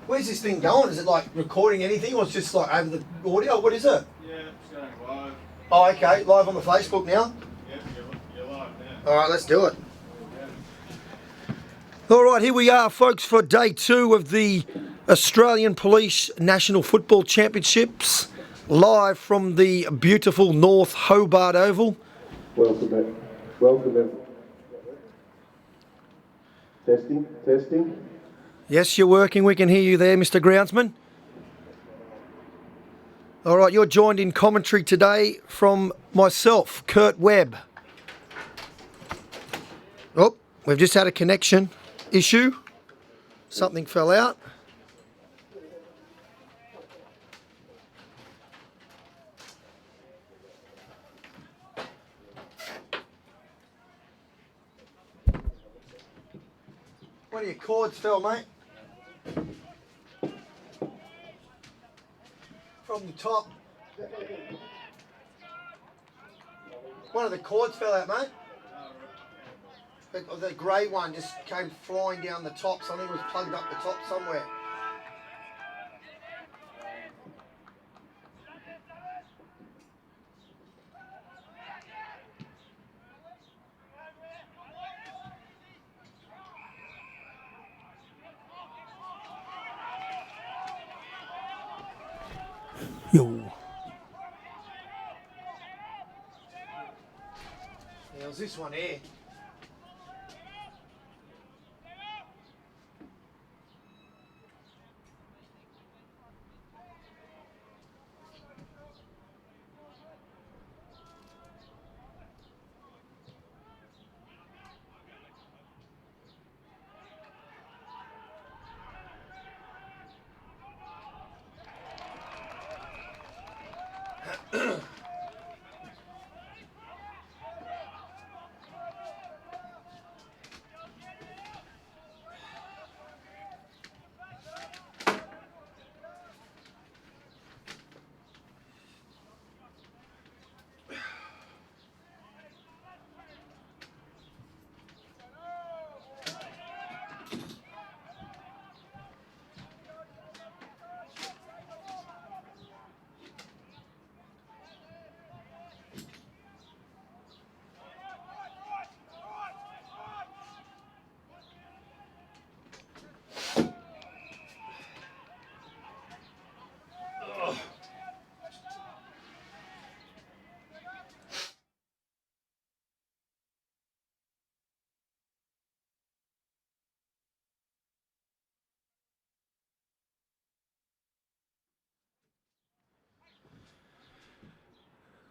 Where's this thing going? Is it like recording anything or it's just like over the audio? What is it? Yeah, it's going live. Oh, okay. Live on the Facebook now? Yep, you're live now. All right, let's do it. All right, here we are, folks, for day 2 of the Australian Police National Football Championships, live from the beautiful North Hobart Oval. Welcome back. Welcome back. Testing. Yes, you're working. We can hear you there, Mr. Groundsman. All right, you're joined in commentary today from myself, Kurt Webb. Oh, we've just had a connection issue. Something fell out. One of your cords fell, mate. From the top. One of the cords fell out, mate. The grey one just came flying down the top. Something was plugged up the top somewhere. Yo. There was this one here.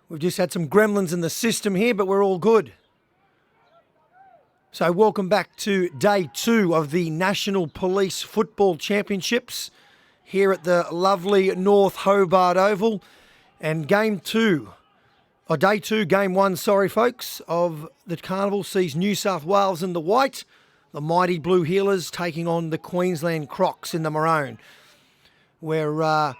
We've just had some gremlins in the system here, but we're all good. So welcome back to day 2 of the National Police Football Championships here at the lovely North Hobart Oval. And day 2, game 1, sorry folks, of the carnival sees New South Wales in the white, the mighty Blue Heelers taking on the Queensland Crocs in the maroon. We're a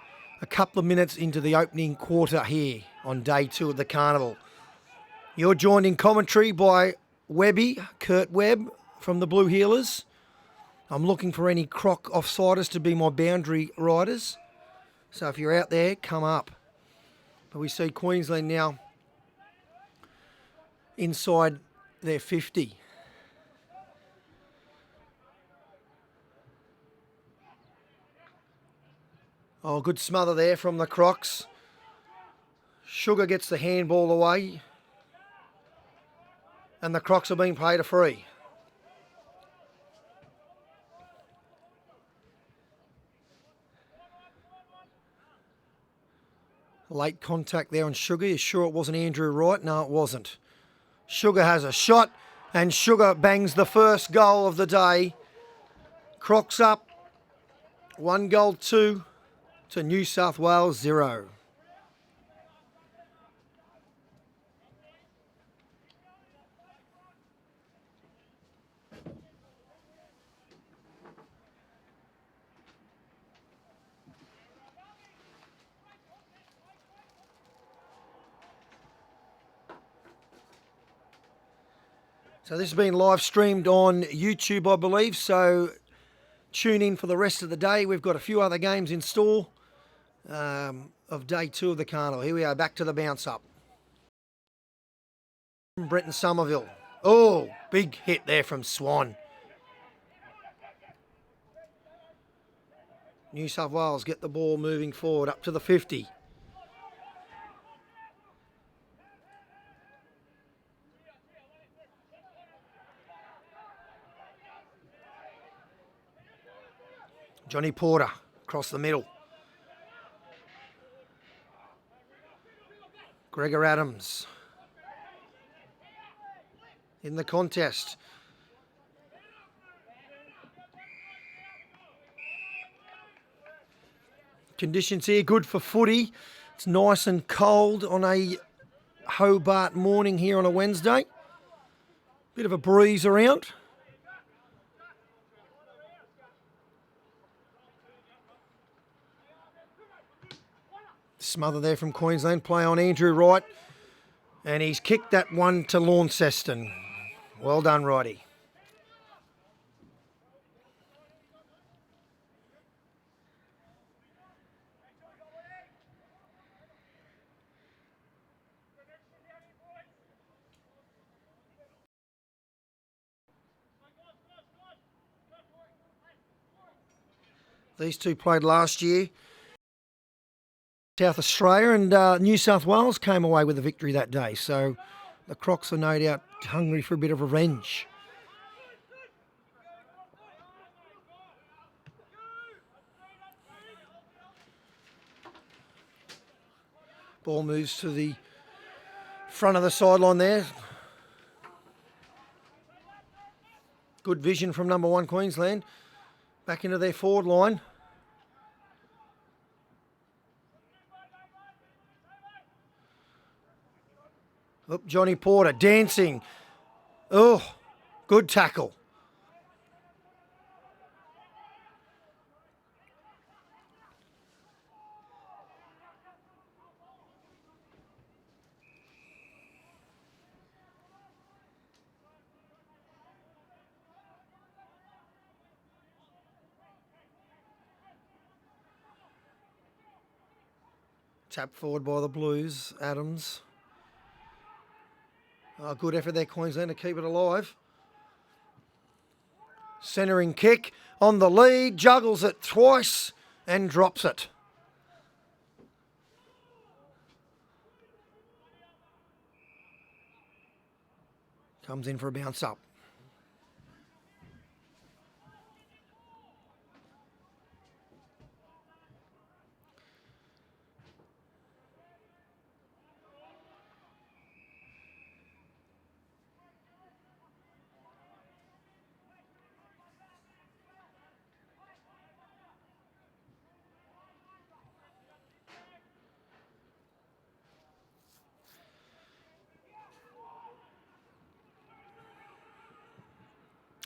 couple of minutes into the opening quarter here on day 2 of the carnival. You're joined in commentary by Webby, Kurt Webb from the Blue Heelers. I'm looking for any Croc offsiders to be my boundary riders. So if you're out there, come up. But we see Queensland now inside their 50. Oh, good smother there from the Crocs. Sugar gets the handball away. And the Crocs are being paid a free. Late contact there on Sugar. You sure it wasn't Andrew Wright? No, it wasn't. Sugar has a shot, and Sugar bangs the first goal of the day. Crocs up 1-2 to New South Wales 0. So this has been live streamed on YouTube, I believe. So tune in for the rest of the day. We've got a few other games in store of day 2 of the carnival. Here we are, back to the bounce up. Brenton Somerville. Oh, big hit there from Swan. New South Wales get the ball moving forward up to the 50. Johnny Porter across the middle. Gregor Adams in the contest. Conditions here good for footy. It's nice and cold on a Hobart morning here on a Wednesday. Bit of a breeze around. Smother there from Queensland. Play on Andrew Wright. And he's kicked that one to Launceston. Well done, Righty. These two played last year. South Australia and New South Wales came away with a victory that day. So the Crocs are no doubt hungry for a bit of revenge. Ball moves to the front of the sideline there. Good vision from number 1 Queensland. Back into their forward line. Up Johnny Porter dancing. Oh, good tackle. Tapped forward by the Blues, Adams. Oh, good effort there, Queensland, to keep it alive. Centering kick on the lead, juggles it twice and drops it. Comes in for a bounce up.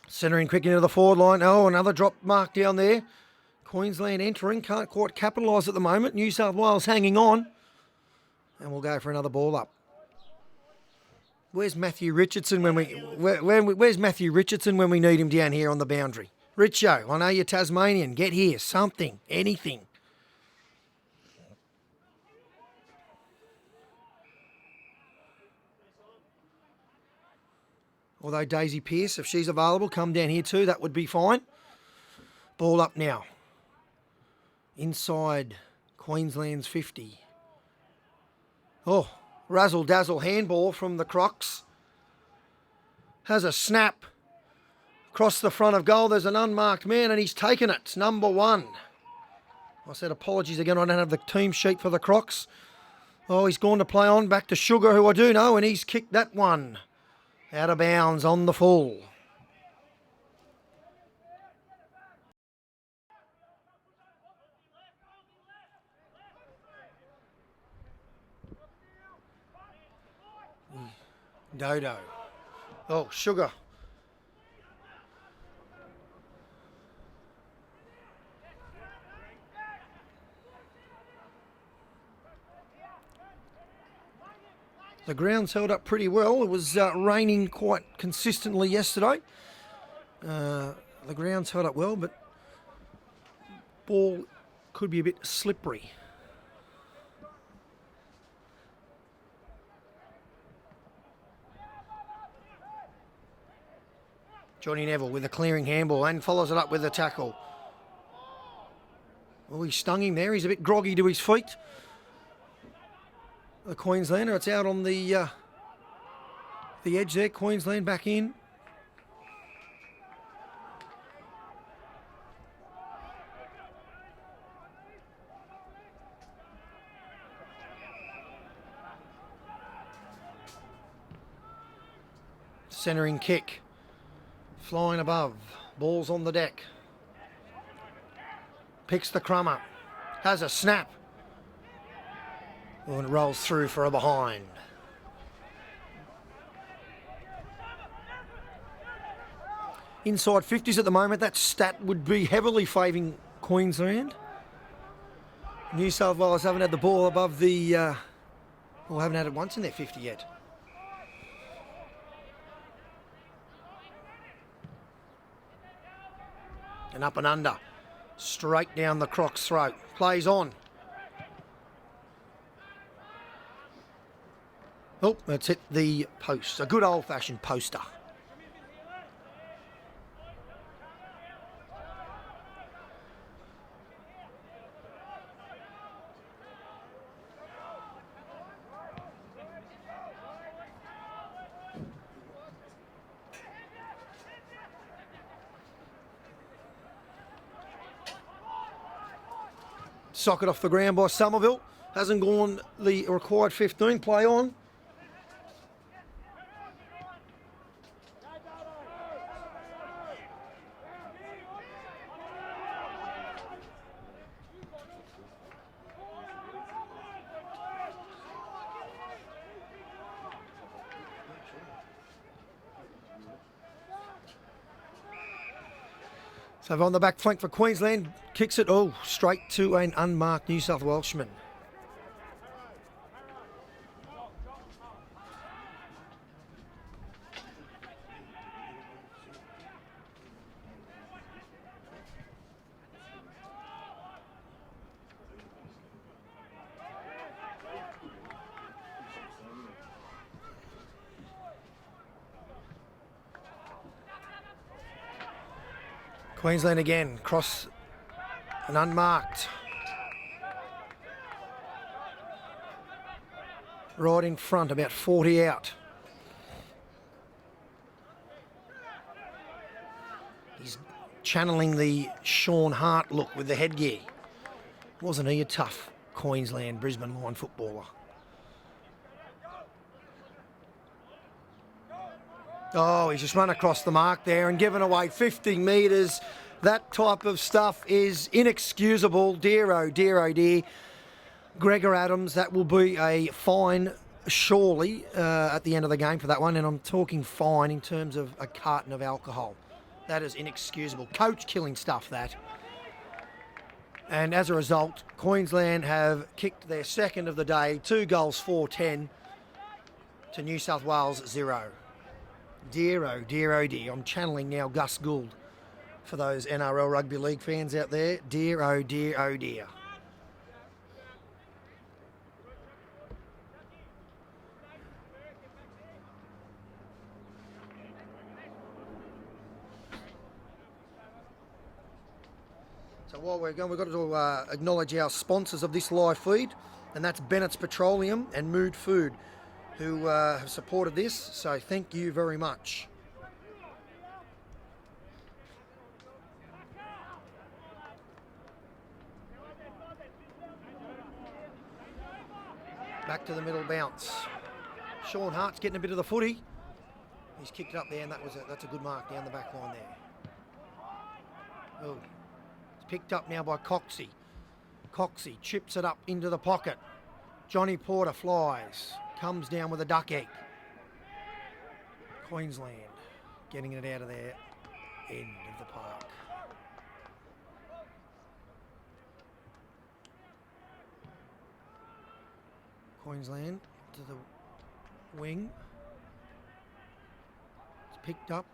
Centering quick into the forward line. Oh, another drop mark down there. Queensland entering. Can't quite capitalise at the moment. New South Wales hanging on. And we'll go for another ball up. Where's Matthew Richardson when where's Matthew Richardson when we need him down here on the boundary? Richo, I know you're Tasmanian. Get here. Something. Anything. Although Daisy Pearce, if she's available, come down here too. That would be fine. Ball up now. Inside Queensland's 50. Oh, razzle-dazzle handball from the Crocs. Has a snap across the front of goal. There's an unmarked man and he's taken it. Number 1. I said apologies again. I don't have the team sheet for the Crocs. Oh, he's gone to play on. Back to Sugar, who I do know, and he's kicked that one. Out of bounds on the full. Dodo. Oh, Sugar. The ground's held up pretty well. It was raining quite consistently yesterday. The ground's held up well, but Ball could be a bit slippery. Johnny Neville with a clearing handball and follows it up with a tackle. Well, he stung him there. He's a bit groggy to his feet. The Queenslander, it's out on the edge there. Queensland back in. Centering kick. Flying above. Ball's on the deck. Picks the crumb up. Has a snap. And it rolls through for a behind. Inside 50s at the moment. That stat would be heavily favouring Queensland. New South Wales haven't had the ball above the... well, haven't had it once in their 50 yet. And up and under. Straight down the Croc's throat. Plays on. Oh, that's hit the post. A good old-fashioned poster. Socket off the ground by Somerville. Hasn't gone the required 15. Play on. So on the back flank for Queensland, kicks it straight to an unmarked New South Welshman. Queensland again, cross and unmarked. Right in front, about 40 out. He's channeling the Sean Hart look with the headgear. Wasn't he a tough Queensland Brisbane line footballer? Oh, he's just run across the mark there and given away 50 metres. That type of stuff is inexcusable. Dear, oh dear, oh dear. Gregor Adams, that will be a fine, surely, at the end of the game for that one. And I'm talking fine in terms of a carton of alcohol. That is inexcusable. Coach killing stuff, that. And as a result, Queensland have kicked their second of the day. 2 goals, 4-10 to New South Wales 0. Dear, oh dear, oh dear. I'm channeling now Gus Gould for those NRL Rugby League fans out there. Dear, oh dear, oh dear. So while we're going, we've got to acknowledge our sponsors of this live feed, and that's Bennett's Petroleum and Mood Food, who have supported this, so thank you very much. Back to the middle bounce. Sean Hart's getting a bit of the footy. He's kicked it up there, and that's a good mark down the back line there. Oh, it's picked up now by Coxey. Coxey chips it up into the pocket. Johnny Porter flies. Comes down with a duck egg. Queensland getting it out of their end of the park. Queensland to the wing. It's picked up.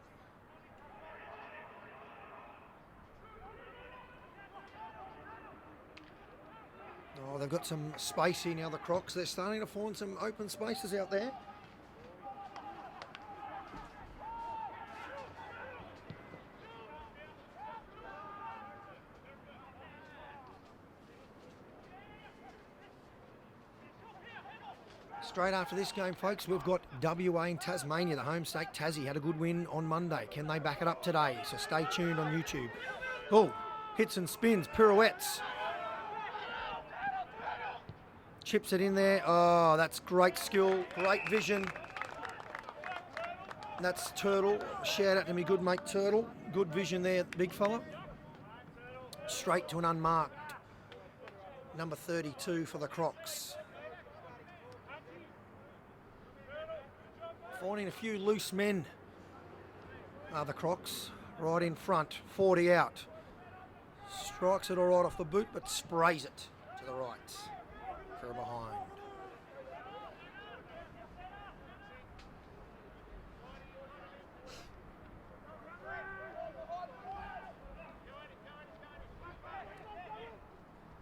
Well, they've got some space here now, the Crocs. They're starting to find some open spaces out there. Straight after this game, folks, we've got WA and Tasmania, the home state. Tassie had a good win on Monday. Can they back it up today? So stay tuned on YouTube. Oh, hits and spins, pirouettes. Chips it in there. Oh, that's great skill, great vision. That's Turtle. Shout out to me good mate Turtle. Good vision there, big fella. Straight to an unmarked. Number 32 for the Crocs. Finding a few loose men are the Crocs. Right in front, 40 out. Strikes it all right off the boot, but sprays it to the right for behind.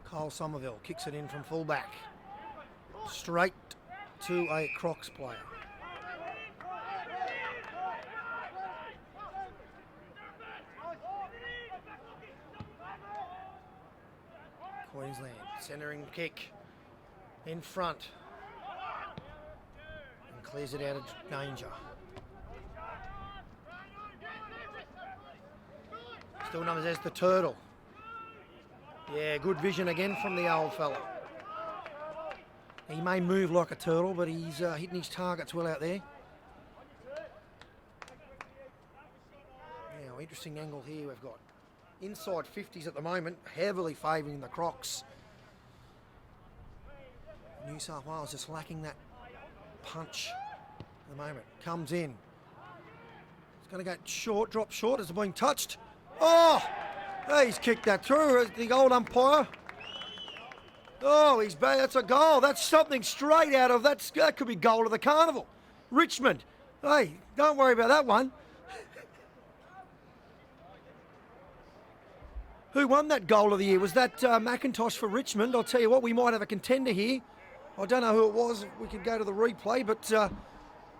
Kyle Somerville kicks it in from fullback. Straight to a Crocs player. Queensland centering kick in front and clears it out of danger. Still numbers as the Turtle. Yeah, good vision again from the old fella. He may move like a turtle, but he's hitting his targets well out there. Now, interesting angle here we've got. Inside 50s at the moment, heavily favouring the Crocs. New South Wales just lacking that punch at the moment. Comes in. It's going to go short, drop short as it's being touched. Oh! He's kicked that through, the old umpire. Oh, he's bad. That's a goal. That's something straight out of that could be goal of the carnival. Richmond. Hey, don't worry about that one. Who won that goal of the year? Was that McIntosh for Richmond? I'll tell you what, we might have a contender here. I don't know who it was. We could go to the replay, but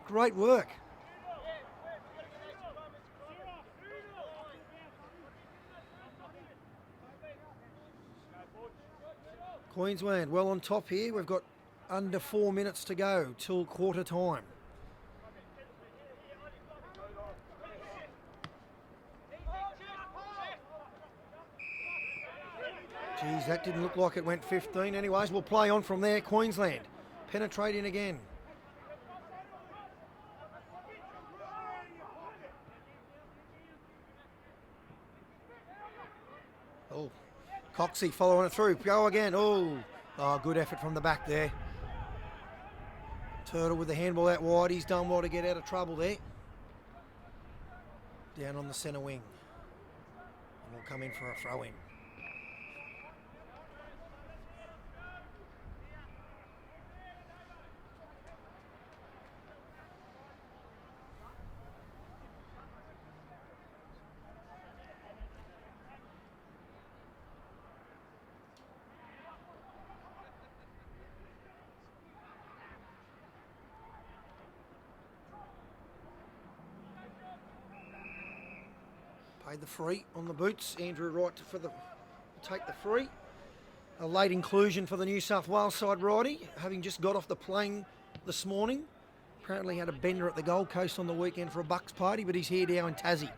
great work. Queensland well on top here. We've got under 4 minutes to go till quarter time. Geez, that didn't look like it went 15. Anyways, we'll play on from there. Queensland penetrating again. Oh, Coxie following it through. Go again. Oh, good effort from the back there. Turtle with the handball out wide. He's done well to get out of trouble there. Down on the centre wing. And we'll come in for a throw in. Paid the free on the boots. Andrew Wright to take the free. A late inclusion for the New South Wales side, righty, having just got off the plane this morning. Apparently had a bender at the Gold Coast on the weekend for a Bucks party, but he's here now in Tassie.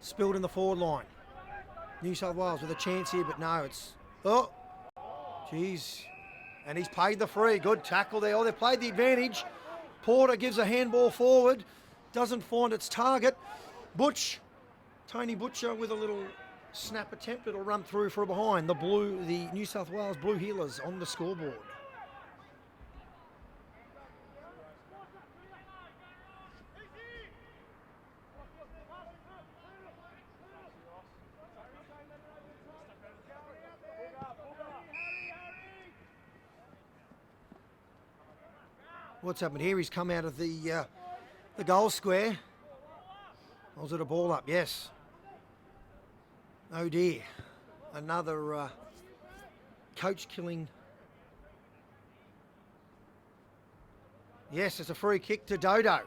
Spilled in the forward line. New South Wales with a chance here, but no, it's... Oh, geez. And he's paid the free. Good tackle there. Oh, they've played the advantage. Porter gives a handball forward. Doesn't find its target. Tony Butcher with a little snap attempt. It'll run through for a behind. The New South Wales Blue Heelers on the scoreboard. What's happened here? He's come out of the goal square. Or was it a ball up? Yes. Oh dear. Another coach killing Yes, it's a free kick to Dodo.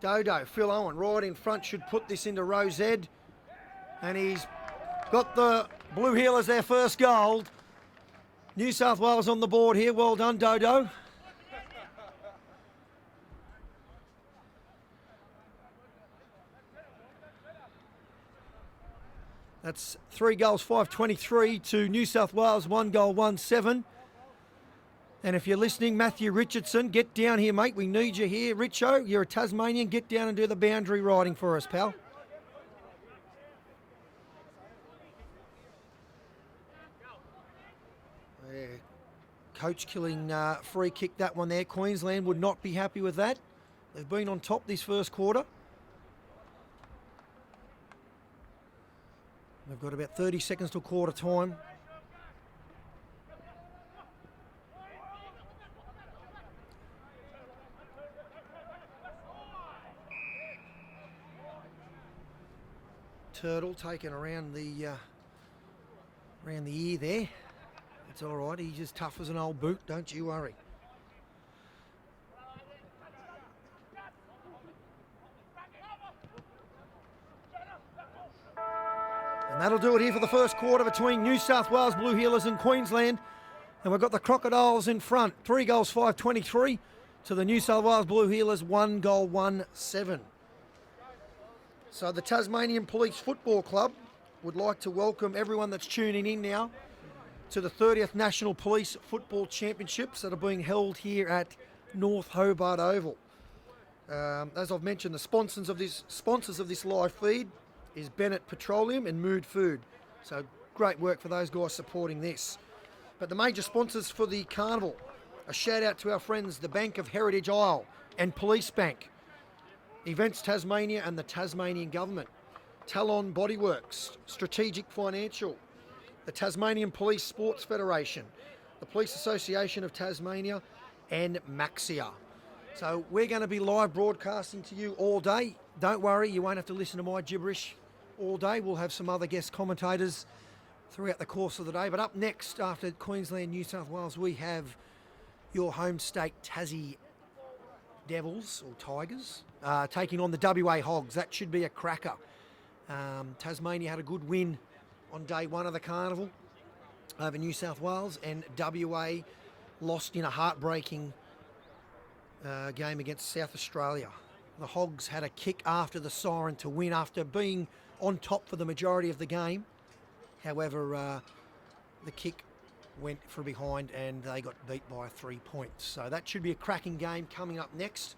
Dodo, Phil Owen, right in front, should put this into row Z. And he's got the Blue Heelers their first goal. New South Wales on the board here. Well done, Dodo. That's 3 goals, 5-23 to New South Wales, 1 goal, 1-7. And if you're listening, Matthew Richardson, get down here, mate. We need you here. Richo, you're a Tasmanian. Get down and do the boundary riding for us, pal. Yeah. Coach killing free kick that one there. Queensland would not be happy with that. They've been on top this first quarter. We've got about 30 seconds till quarter time. Turtle taken around the ear there. It's all right. He's as tough as an old boot. Don't you worry. And that'll do it here for the first quarter between New South Wales Blue Heelers and Queensland. And we've got the Crocodiles in front. 3 goals, 5-23 to the New South Wales Blue Heelers, 1 goal, 1-7. So the Tasmanian Police Football Club would like to welcome everyone that's tuning in now to the 30th National Police Football Championships that are being held here at North Hobart Oval. As I've mentioned, the sponsors of this live feed is Bennett Petroleum and Mood Food. So great work for those guys supporting this. But the major sponsors for the carnival, a shout out to our friends, the Bank of Heritage Isle and Police Bank, Events Tasmania and the Tasmanian Government, Talon Bodyworks, Strategic Financial, the Tasmanian Police Sports Federation, the Police Association of Tasmania, and Maxia. So we're going to be live broadcasting to you all day. Don't worry, you won't have to listen to my gibberish all day. We'll have some other guest commentators throughout the course of the day. But up next, after Queensland, New South Wales, we have your home state Tassie Devils or Tigers taking on the WA Hogs. That should be a cracker. Tasmania had a good win on day one of the carnival over New South Wales, and WA lost in a heartbreaking game against South Australia. The Hogs had a kick after the siren to win after being on top for the majority of the game. However, the kick went from behind and they got beat by 3 points. So that should be a cracking game coming up next.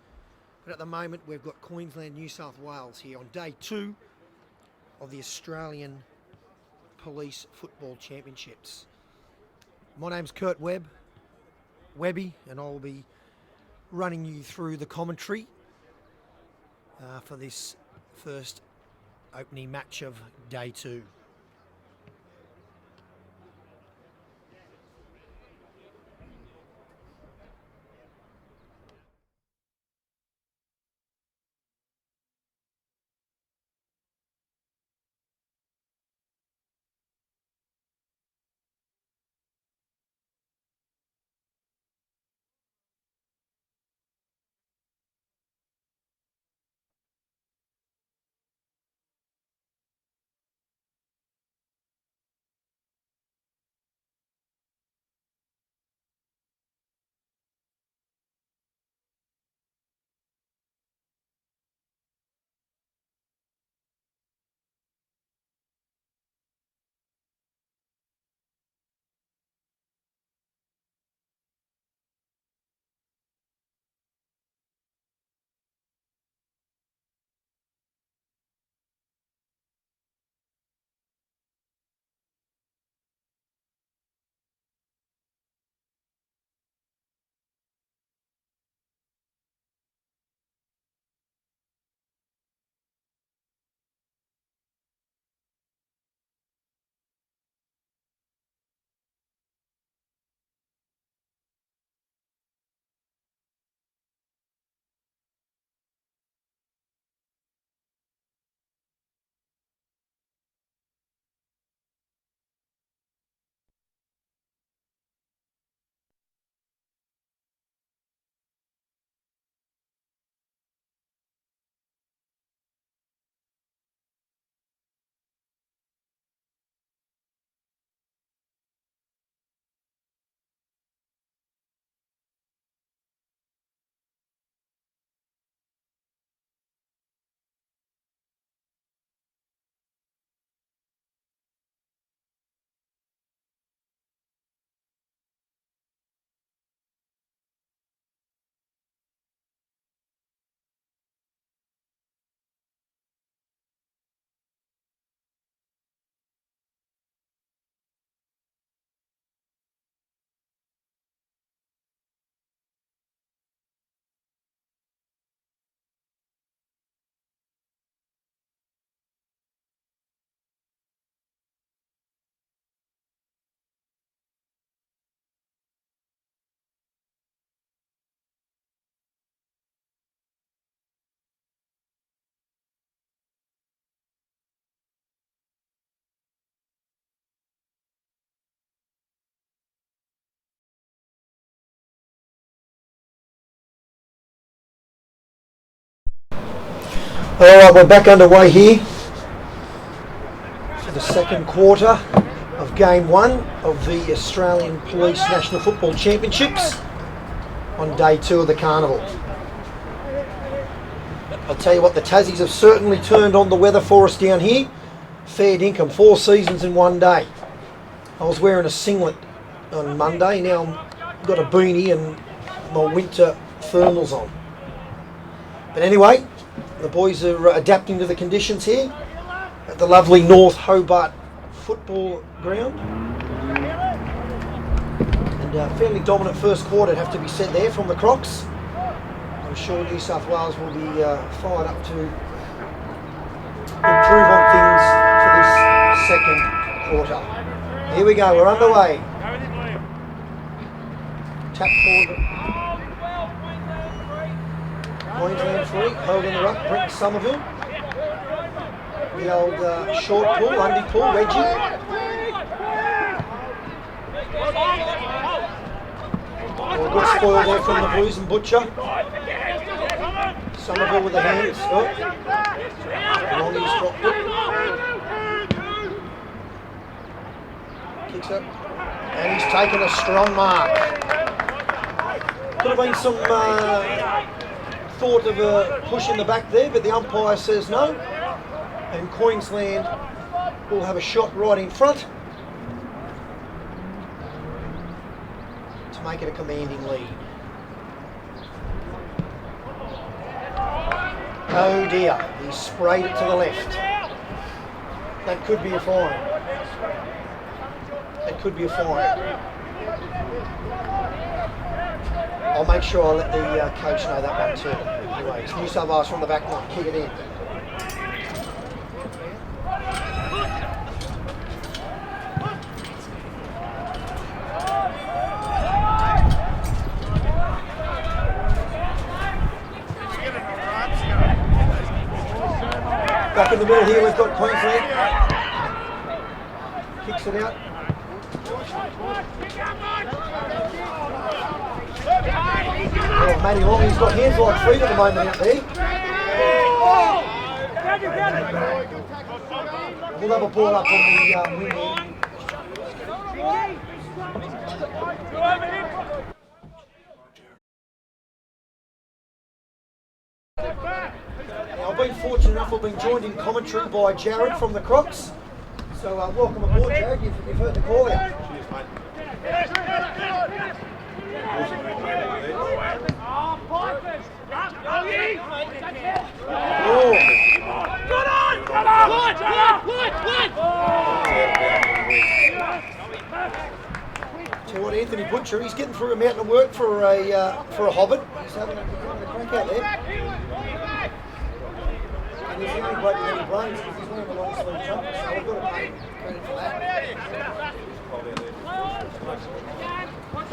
But at the moment, we've got Queensland, New South Wales here on day 2 of the Australian Police Football Championships. My name's Kurt Webby, and I'll be running you through the commentary for this first opening match of day 2. Alright, we're back underway here for the second quarter of Game 1 of the Australian Police National Football Championships on Day 2 of the Carnival. I'll tell you what, the Tassies have certainly turned on the weather for us down here. Fair dinkum, 4 seasons in one day. I was wearing a singlet on Monday, now I've got a beanie and my winter thermals on. But anyway, the boys are adapting to the conditions here at the lovely North Hobart football ground. And a fairly dominant first quarter, have to be said there from the Crocs. I'm sure New South Wales will be fired up to improve on things for this second quarter. Here we go, we're underway. Tap forward. Queensland free, holding the ruck, Brent Somerville. The old short pull, undie pull, Reggie. Oh, good spoil there from the Blues and Butcher. Somerville with the hands. Oh. Lonnie's dropped it. Kicks up. And he's taken a strong mark. Could have been some thought of a push in the back there, but the umpire says no. And Queensland will have a shot right in front to make it a commanding lead. Oh dear, he sprayed it to the left. That could be a fine. That could be a fine. I'll make sure I let the coach know that one too. Anyway, it's New South Wales from the back line, kick it in. Back in the middle here, we've got Queensland. Kicks it out. Oh, Matty Long, he's got hands like feet at the moment out there. We'll have a ball up on the wing here. Now, I've been fortunate enough, I've been joined in commentary by Jared from the Crocs. So welcome aboard, Jared. You've heard the call out. Oh. Tell you what, Anthony Butcher, he's getting through a mountain of work for a HOBART. He's having a crack out there. And he's the only bloke with any brains because he's wearing the long sleeve jumper, so I've got to pay credit for that. I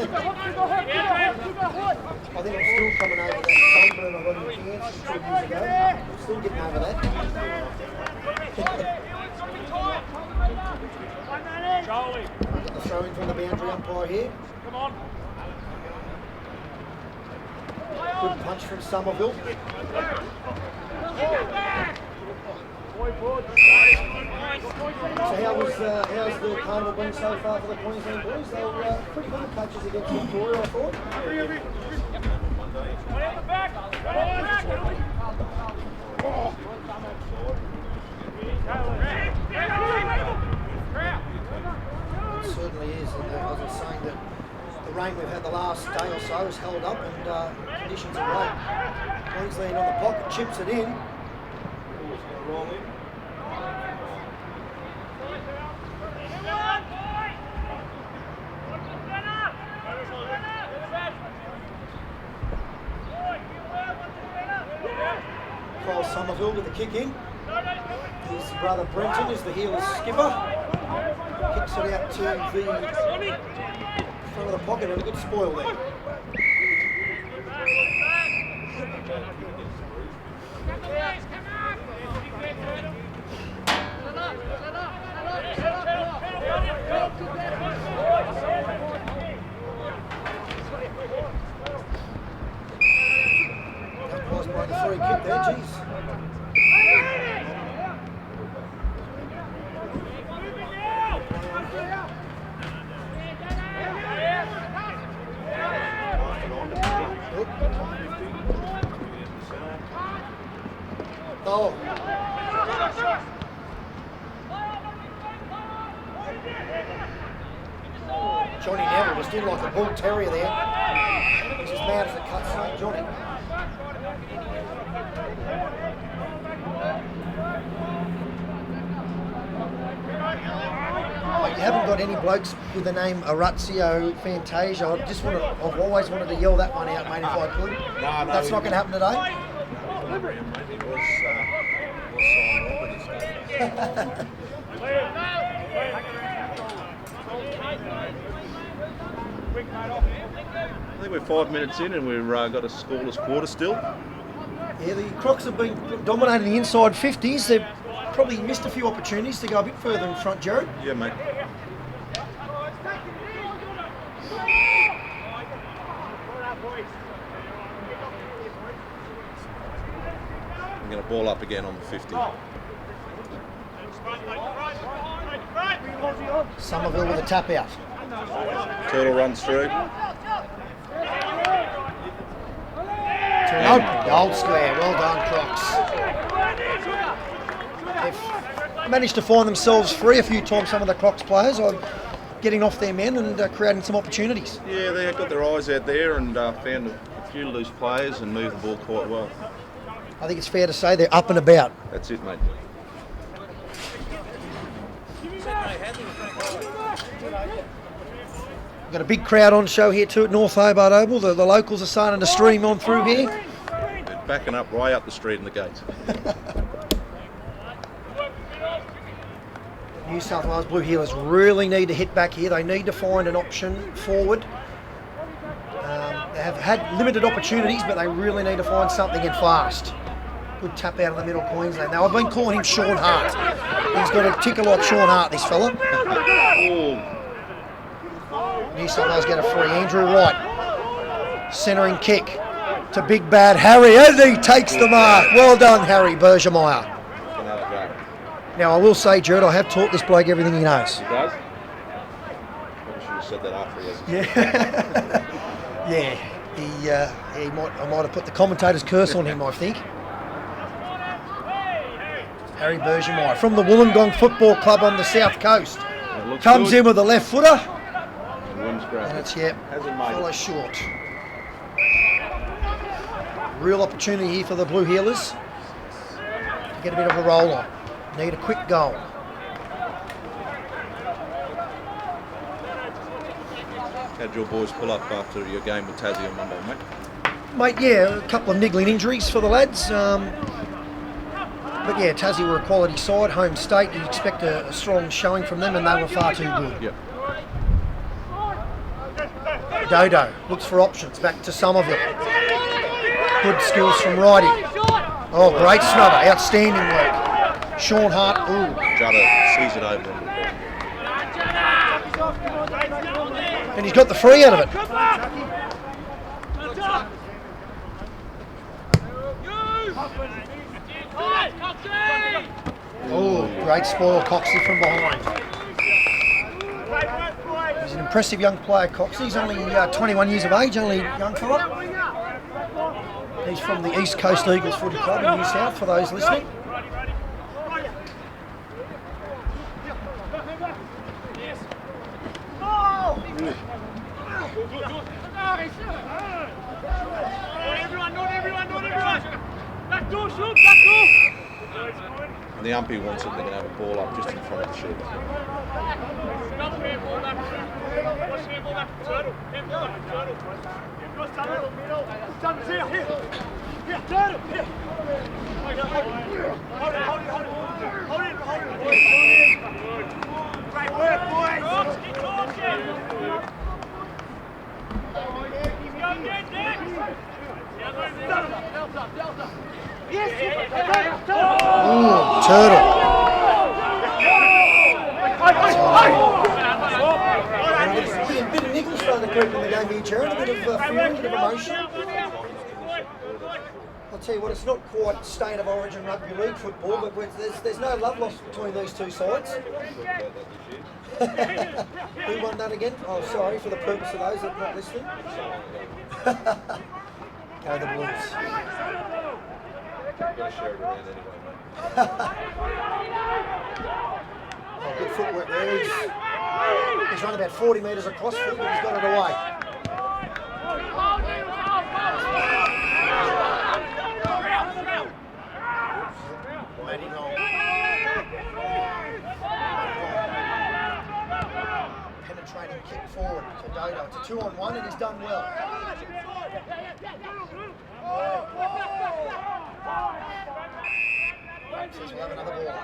think I'm still coming over that sunburn I got in Cairns 2 years ago. I'm still getting over that. Get the throw in from the boundary umpire here. Come on. Good punch from Somerville. So how's the carnival been so far for the Queensland boys? They were pretty good coaches against Victoria, I thought. It certainly is, and I was saying that the rain we've had the last day or so has held up and conditions are great. Queensland on the pocket, chips it in. Kyle Somerville with the kick in. His brother Brenton is the heel skipper. Kicks it out to the front of the pocket and a good spoil there. That was by the free kick there, geez. Oh. Johnny Neville just did like a bull terrier there. He's as mad as a cut snake, Johnny. But you haven't got any blokes with the name Orazio Fantasia. I've always wanted to yell that one out, mate, if I could. No, That's not going to happen today. I think we're 5 minutes in and we've got a scoreless quarter still. Yeah, the Crocs have been dominating the inside 50s. They've probably missed a few opportunities to go a bit further in front, Jared. Yeah, mate. I'm going to ball up again on the 50. Somerville with a tap out. Turtle runs through. To an open goal square. Well done, Crocs. They've managed to find themselves free a few times, some of the Crocs players, are getting off their men and creating some opportunities. Yeah, they got their eyes out there and found a few loose players and moved the ball quite well. I think it's fair to say they're up and about. That's it, mate. We've got a big crowd on show here too at North Hobart Oval. The locals are starting to stream on through here. They're backing up right up the street in the gates. New South Wales Blue Heelers really need to hit back here. They need to find an option forward. They have had limited opportunities, but they really need to find something in fast. Good tap out of the middle, Queensland. Now, I've been calling him Sean Hart. He's got a ticker like Sean Hart, this fella. New South Wales get a free. Andrew Wright, centering kick to big bad Harry, and he takes the mark. Well done, Harry Bergemeyer. Now, I will say, Jared, I have taught this bloke everything he knows. He does? Probably should have said that after he has. Yeah. I might have put the commentator's curse on him, I think. Harry Bergemeyer from the Wollongong Football Club on the South Coast. Comes in with a left footer. And it's, follow short. Real opportunity here for the Blue Heelers to get a bit of a roll on. Need a quick goal. How'd your boys pull up after your game with Tassie on Monday, mate? Mate, yeah, a couple of niggling injuries for the lads. But yeah, Tassie were a quality side, home state. You'd expect a strong showing from them, and they were far too good. Yep. Dodo looks for options, back to Somerville. Good skills from Righty. Oh, great snubber, outstanding work. Sean Hart, ooh. Judder sees it over. And he's got the free out of it. Oh, great spoil, Coxie from behind. He's an impressive young player, Coxie. He's only 21 years of age, only young fella. He's from the East Coast Eagles Footy Club in New South, for those listening. And the umpy wants it, they're going to have a ball up just in front of the sheep. Great work, boys! Keep talking! Ooh, Turtle. A bit of niggles starting to creep in the game here, Jared. A bit of feeling, a bit of emotion. I'll tell you what, it's not quite state of origin rugby league football, but there's no love lost between these two sides. Who won that again? Oh, sorry, for the purpose of those that are not listening. Go the Blues. I've got to share it around anyway, mate. Oh, good footwork there. He's run about 40 metres across field, but he's got it away. Matty Long. Penetrating kick forward to Dodo. It's a 2-on-1 and he's done well. Says we'll have another ball.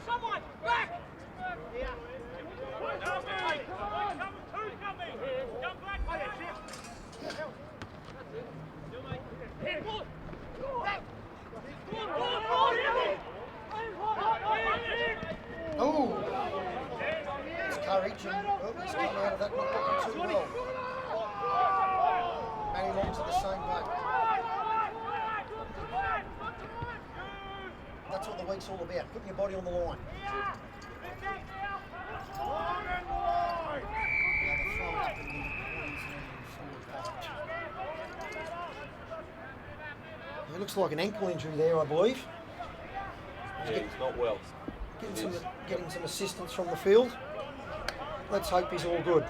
Someone back! Oh! It's courage and he's come out of that not looking too well. Matty Long's at the same boat. That's what the week's all about, putting your body on the line. It looks like an ankle injury there, I believe. Yeah, he's not well. Getting some assistance from the field. Let's hope he's all good.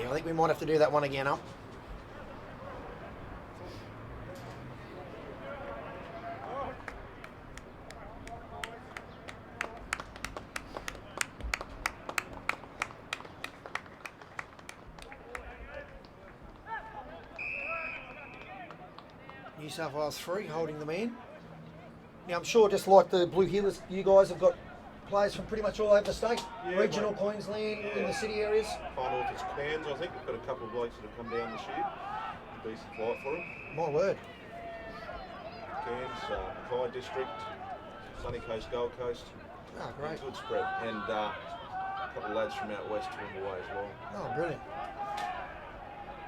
Yeah, I think we might have to do that one again up. New South Wales 3 holding the man. Now I'm sure just like the Blue Heelers, you guys have got players from pretty much all over the state. Yeah, Regional mate. Queensland, in the city areas. Far north is Cairns, I think. We've got a couple of blokes that have come down this year. Decent flight for them. My word. Cairns, Mackay District, Sunny Coast, Gold Coast. Oh, great. Good spread. And a couple of lads from out west from away as well. Oh, brilliant.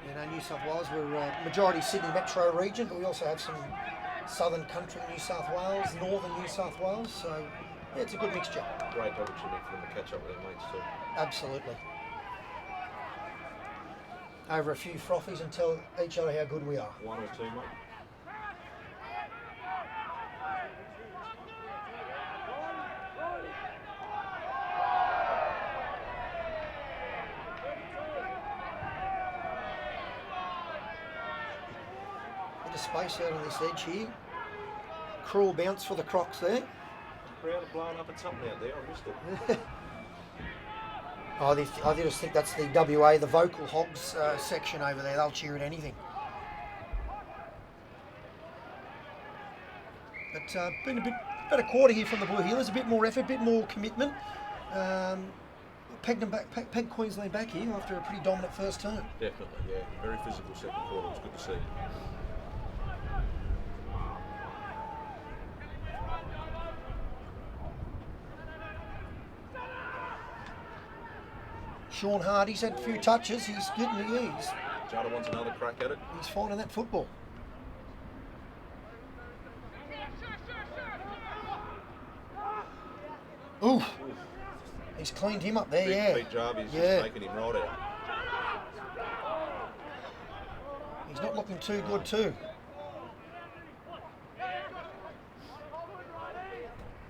You know, New South Wales, we're majority Sydney metro region, but we also have some southern country New South Wales, northern New South Wales, so yeah, it's a good mixture. Great opportunity for them to catch up with their mates too. Absolutely. Over a few frothies and tell each other how good we are. One or two, mate. Bit of space out on this edge here. Cruel bounce for the Crocs there. Crowd are blowing up at something out there. I missed it. I just think that's the WA, the vocal hogs section over there. They'll cheer at anything. But been a bit better quarter here from the Blue Heelers. A bit more effort, a bit more commitment. Pegged Queensland back here after a pretty dominant first term. Definitely, yeah. Very physical second quarter. It's good to see. Sean Hardy's had a few touches. He's getting the ease. Jada wants another crack at it. He's finding that football. Ooh. He's cleaned him up there, yeah. Big job. He's Yeah. just making him right out. He's not looking too good too.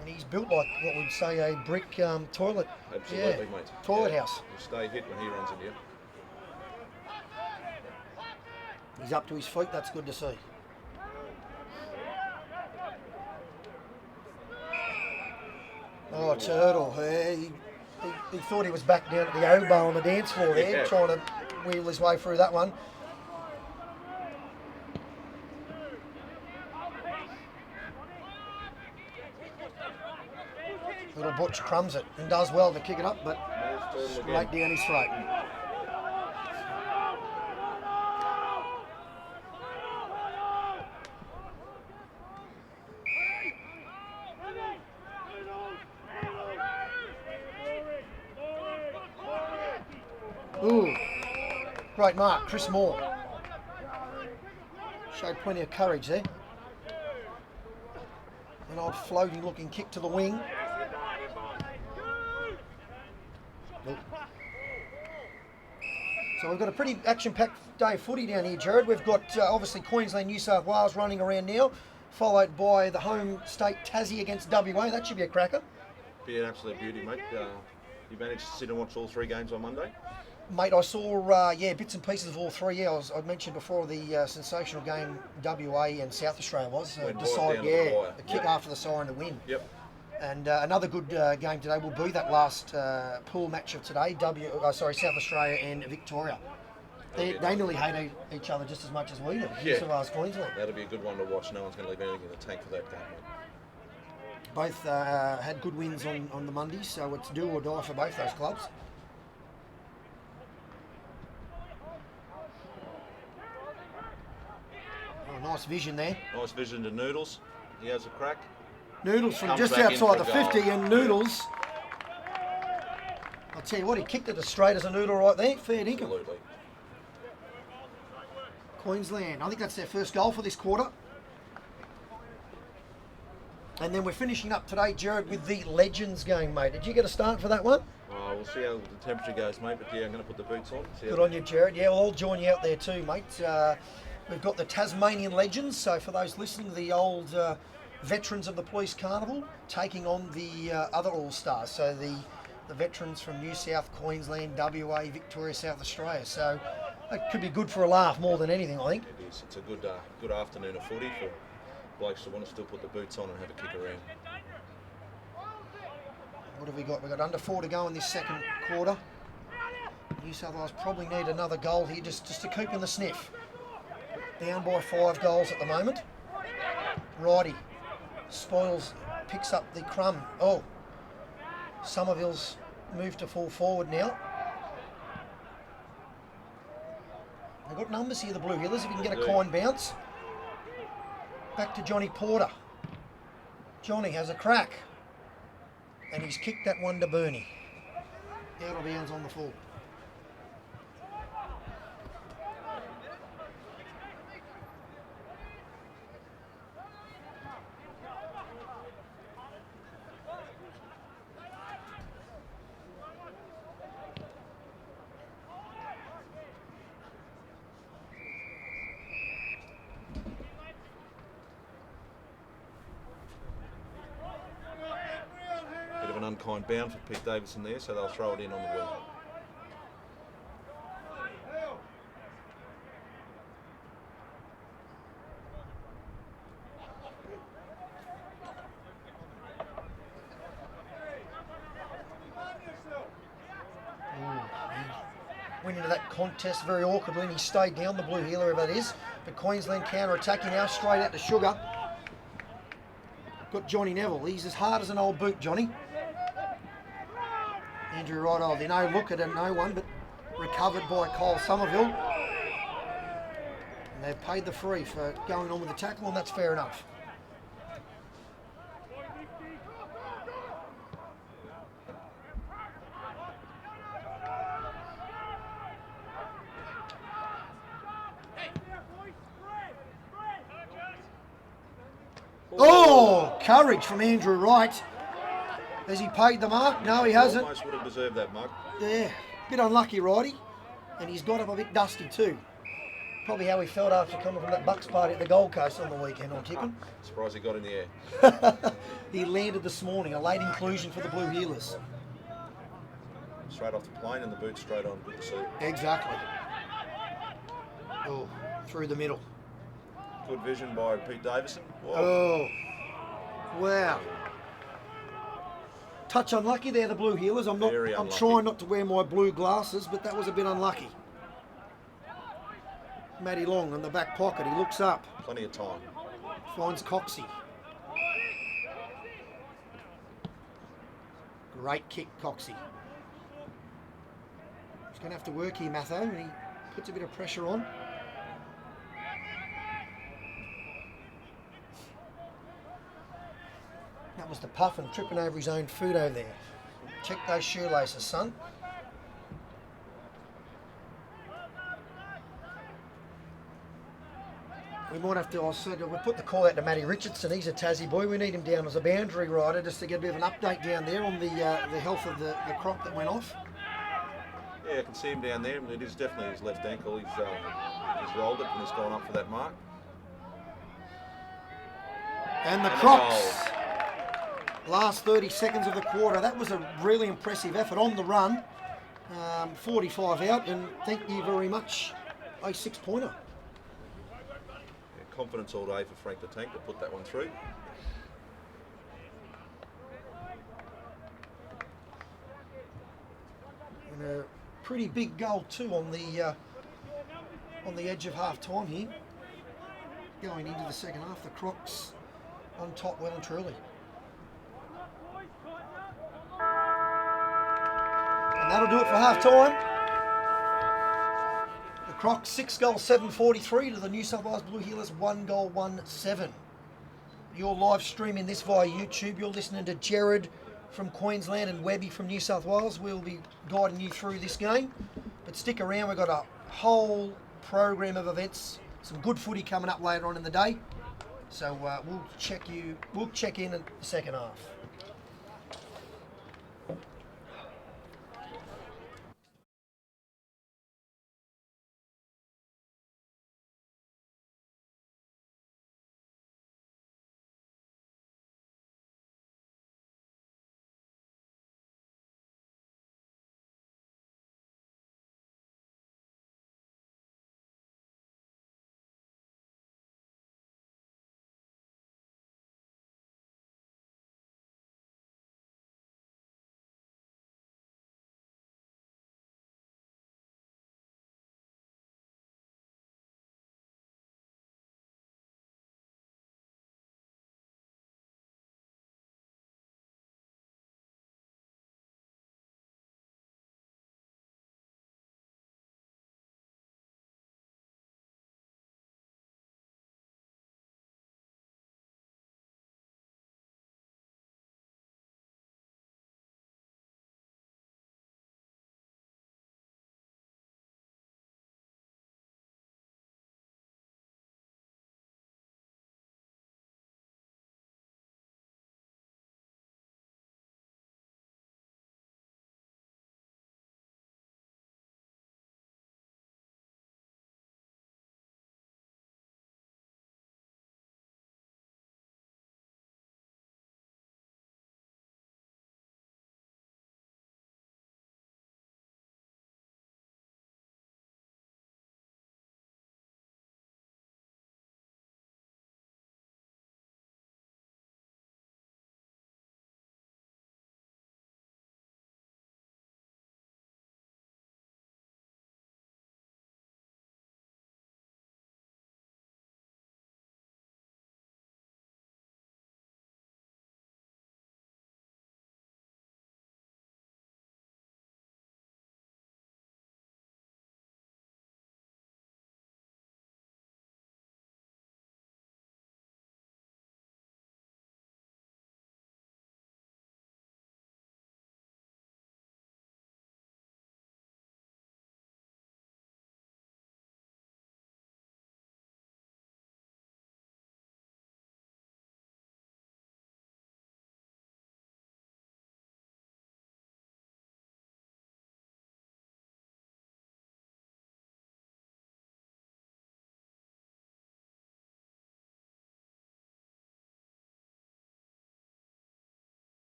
And he's built like what we'd say a brick toilet. Absolutely, mate. Toilet Yeah. house. He'll stay hit when he runs into you. He's up to his feet, that's good to see. Oh, Turtle. He thought he was back down at the oboe on the dance floor there, Yeah. trying to wheel his way through that one. Little Butch crumbs it and does well to kick it up, but There's Turtle straight again. down his throat. Ooh, great mark, Chris Moore. Showed plenty of courage there. An old floating looking kick to the wing. So we've got a pretty action-packed day of footy down here, Jared. We've got obviously Queensland, New South Wales running around now, followed by the home state Tassie against WA. That should be a cracker. Be an absolute beauty, mate. You managed to sit and watch all 3 games on Monday? Mate, I saw, bits and pieces of all 3. Yeah, I mentioned before the sensational game WA and South Australia was. Went right Decide, down to the wire. the kick after the siren to win. Yep. And another good game today will be that last pool match of today, South Australia and Victoria. They nearly hate each other just as much as we do, New South Wales, Queensland. That'll be a good one to watch. No one's going to leave anything in the tank for that game, mate. Both had good wins on the Mondays, so it's do or die for both those clubs. Oh, nice vision there. Nice vision to Noodles. He has a crack. Noodles from Comes just back in outside for the goal. 50, and Noodles, I'll tell you what, he kicked it as straight as a noodle right there. Fair dinkum. Absolutely. Queensland, I think that's their first goal for this quarter. And then we're finishing up today, Jared, with the Legends game, mate. Did you get a start for that one? We'll see how the temperature goes, mate. But yeah, I'm going to put the boots on. Good on you, Jared. Yeah, well, I'll join you out there too, mate. We've got the Tasmanian Legends. So for those listening, the old veterans of the Police Carnival taking on the other All-Stars. So the veterans from New South, Queensland, WA, Victoria, South Australia. So it could be good for a laugh more than anything, I think. It is. It's a good afternoon of footy for blokes that want to still put the boots on and have a kick around. What have we got? We've got under 4 to go in this second quarter. New South Wales probably need another goal here just to keep in the sniff. Down by 5 goals at the moment. Righty. Spoils, picks up the crumb. Oh, Somerville's moved to full forward now. They've got numbers here, the Blue Heelers, if you can get a kind bounce. Back to Johnny Porter. Johnny has a crack. And he's kicked that one to Bernie. Out of bounds on the full. Bit of an unkind bound for Pete Davison there, so they'll throw it in on the wing. Went into that contest very awkwardly and he stayed down, the Blue Heeler, whoever that is. But Queensland counter-attacking now, straight out to Sugar. Got Johnny Neville. He's as hard as an old boot, Johnny. Andrew Rideold, they no look at it, no one, but recovered by Kyle Somerville. And they've paid the free for going on with the tackle, and that's fair enough. Oh, courage from Andrew Wright. Has he paid the mark? No, he hasn't. Almost would have deserved that mark. Yeah, bit unlucky, Righty. And he's got up a bit dusty too. Probably how he felt after coming from that Bucks party at the Gold Coast on the weekend, I'm tipping. Surprised he got in the air. He landed this morning, a late inclusion for the Blue Heelers. Straight off the plane and the boots straight on. Good to see. Exactly. Oh, through the middle. Good vision by Pete Davison. Whoa. Oh, wow. Touch unlucky there, the Blue Heelers. I'm Unlucky. trying not to wear my blue glasses, but that was a bit unlucky. Matty Long in the back pocket. He looks up. Plenty of time. Finds Coxie. Great kick, Coxie. He's going to have to work here, Matho, and he puts a bit of pressure on. That was the Puffin tripping over his own food over there. Check those shoelaces, son. We might have to, I said, we'll put the call out to Matty Richardson. He's a Tassie boy. We need him down as a boundary rider just to get a bit of an update down there on the health of the crop that went off. Yeah, I can see him down there. It is definitely his left ankle. He's rolled it and he's gone up for that mark. And the And the Crocs, last 30 seconds of the quarter. That was a really impressive effort on the run. 45 out, and thank you very much. A 6-pointer. Yeah, confidence all day for Frank the Tank to put that one through. And a pretty big goal too on the edge of half time here. Going into the second half, the Crocs on top well and truly. And that'll do it for half time. The Crocs 6 goals 743 to the New South Wales Blue Heelers 1 goal 1-7. You're live streaming this via YouTube. You're listening to Jared from Queensland and Webby from New South Wales. We'll be guiding you through this game. But stick around, we've got a whole program of events. Some good footy coming up later on in the day. So we'll check in the second half.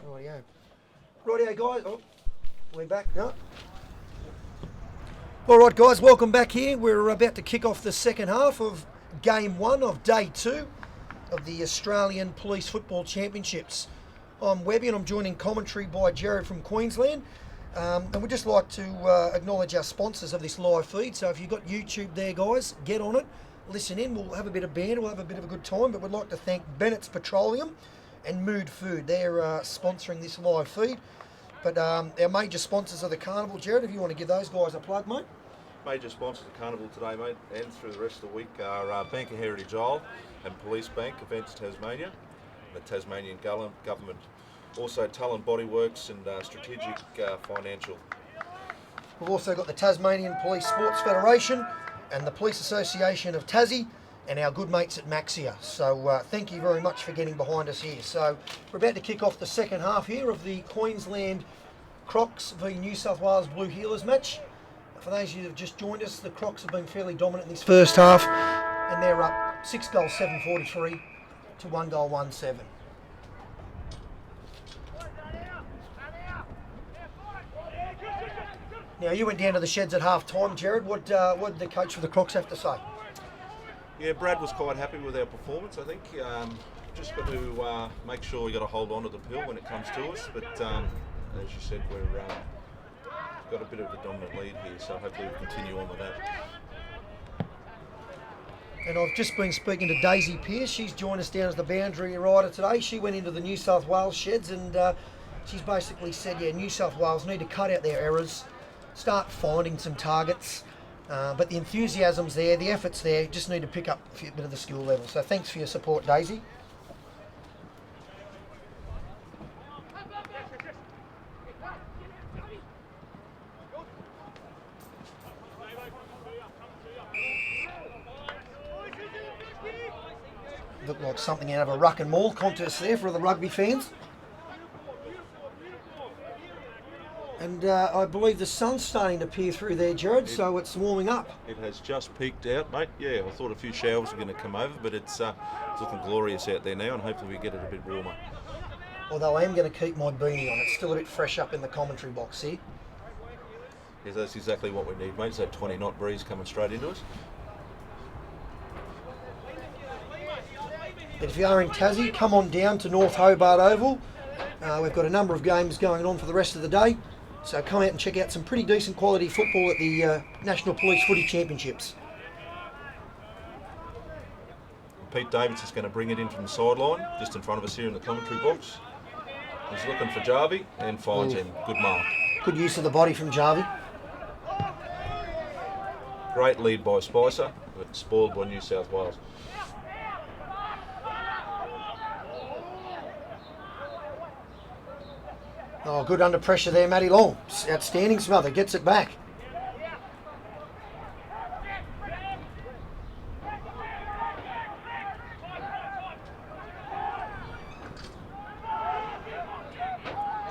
Rightio. Rightio, guys. Oh, we're back. No. All right, guys, welcome back here. We're about to kick off the second half of Game 1 of Day 2 of the Australian Police Football Championships. I'm Webby and I'm joined in commentary by Jared from Queensland. And we'd just like to acknowledge our sponsors of this live feed. So if you've got YouTube there, guys, get on it. Listen in. We'll have a bit of banter. We'll have a bit of a good time. But we'd like to thank Bennett's Petroleum and Mood Food. They're sponsoring this live feed. But our major sponsors are the Carnival. Jared, if you want to give those guys a plug, mate. Major sponsors of Carnival today, mate, and through the rest of the week are Bank of Heritage Isle and Police Bank, Events Tasmania, the Tasmanian government. Also Talent Bodyworks and Strategic Financial. We've also got the Tasmanian Police Sports Federation and the Police Association of Tassie and our good mates at Maxia. So thank you very much for getting behind us here. So we're about to kick off the second half here of the Queensland Crocs v New South Wales Blue Heelers match. For those of you that have just joined us, the Crocs have been fairly dominant in this first half, and they're up 6 goals 743 to 1 goal 1-7. Now you went down to the sheds at half time, Jared. What did the coach for the Crocs have to say? Yeah, Brad was quite happy with our performance, I think. Just got to make sure we got to hold on to the pill when it comes to us, but as you said, we're got a bit of a dominant lead here, so hopefully we'll continue on with that. And I've just been speaking to Daisy Pearce. She's joined us down as the boundary rider today. She went into the New South Wales sheds and she's basically said, yeah, New South Wales need to cut out their errors, start finding some targets, but the enthusiasm's there, the effort's there, just need to pick up a bit of the skill level. So thanks for your support, Daisy. Looked like something out of a ruck and maul contest there for the rugby fans. And I believe the sun's starting to peer through there, Jared, so it's warming up. It has just peaked out, mate. Yeah, I thought a few showers were going to come over, but it's looking glorious out there now, and hopefully we get it a bit warmer. Although I am going to keep my beanie on. It's still a bit fresh up in the commentary box here. Yes, that's exactly what we need, mate. It's that 20-knot breeze coming straight into us. But if you are in Tassie, come on down to North Hobart Oval. We've got a number of games going on for the rest of the day. So come out and check out some pretty decent quality football at the National Police Footy Championships. Pete Davids is going to bring it in from the sideline, just in front of us here in the commentary box. He's looking for Jarvie and finds him. Good mark. Good use of the body from Jarvie. Great lead by Spicer, but spoiled by New South Wales. Oh, good under pressure there, Matty Long. Outstanding smother, gets it back.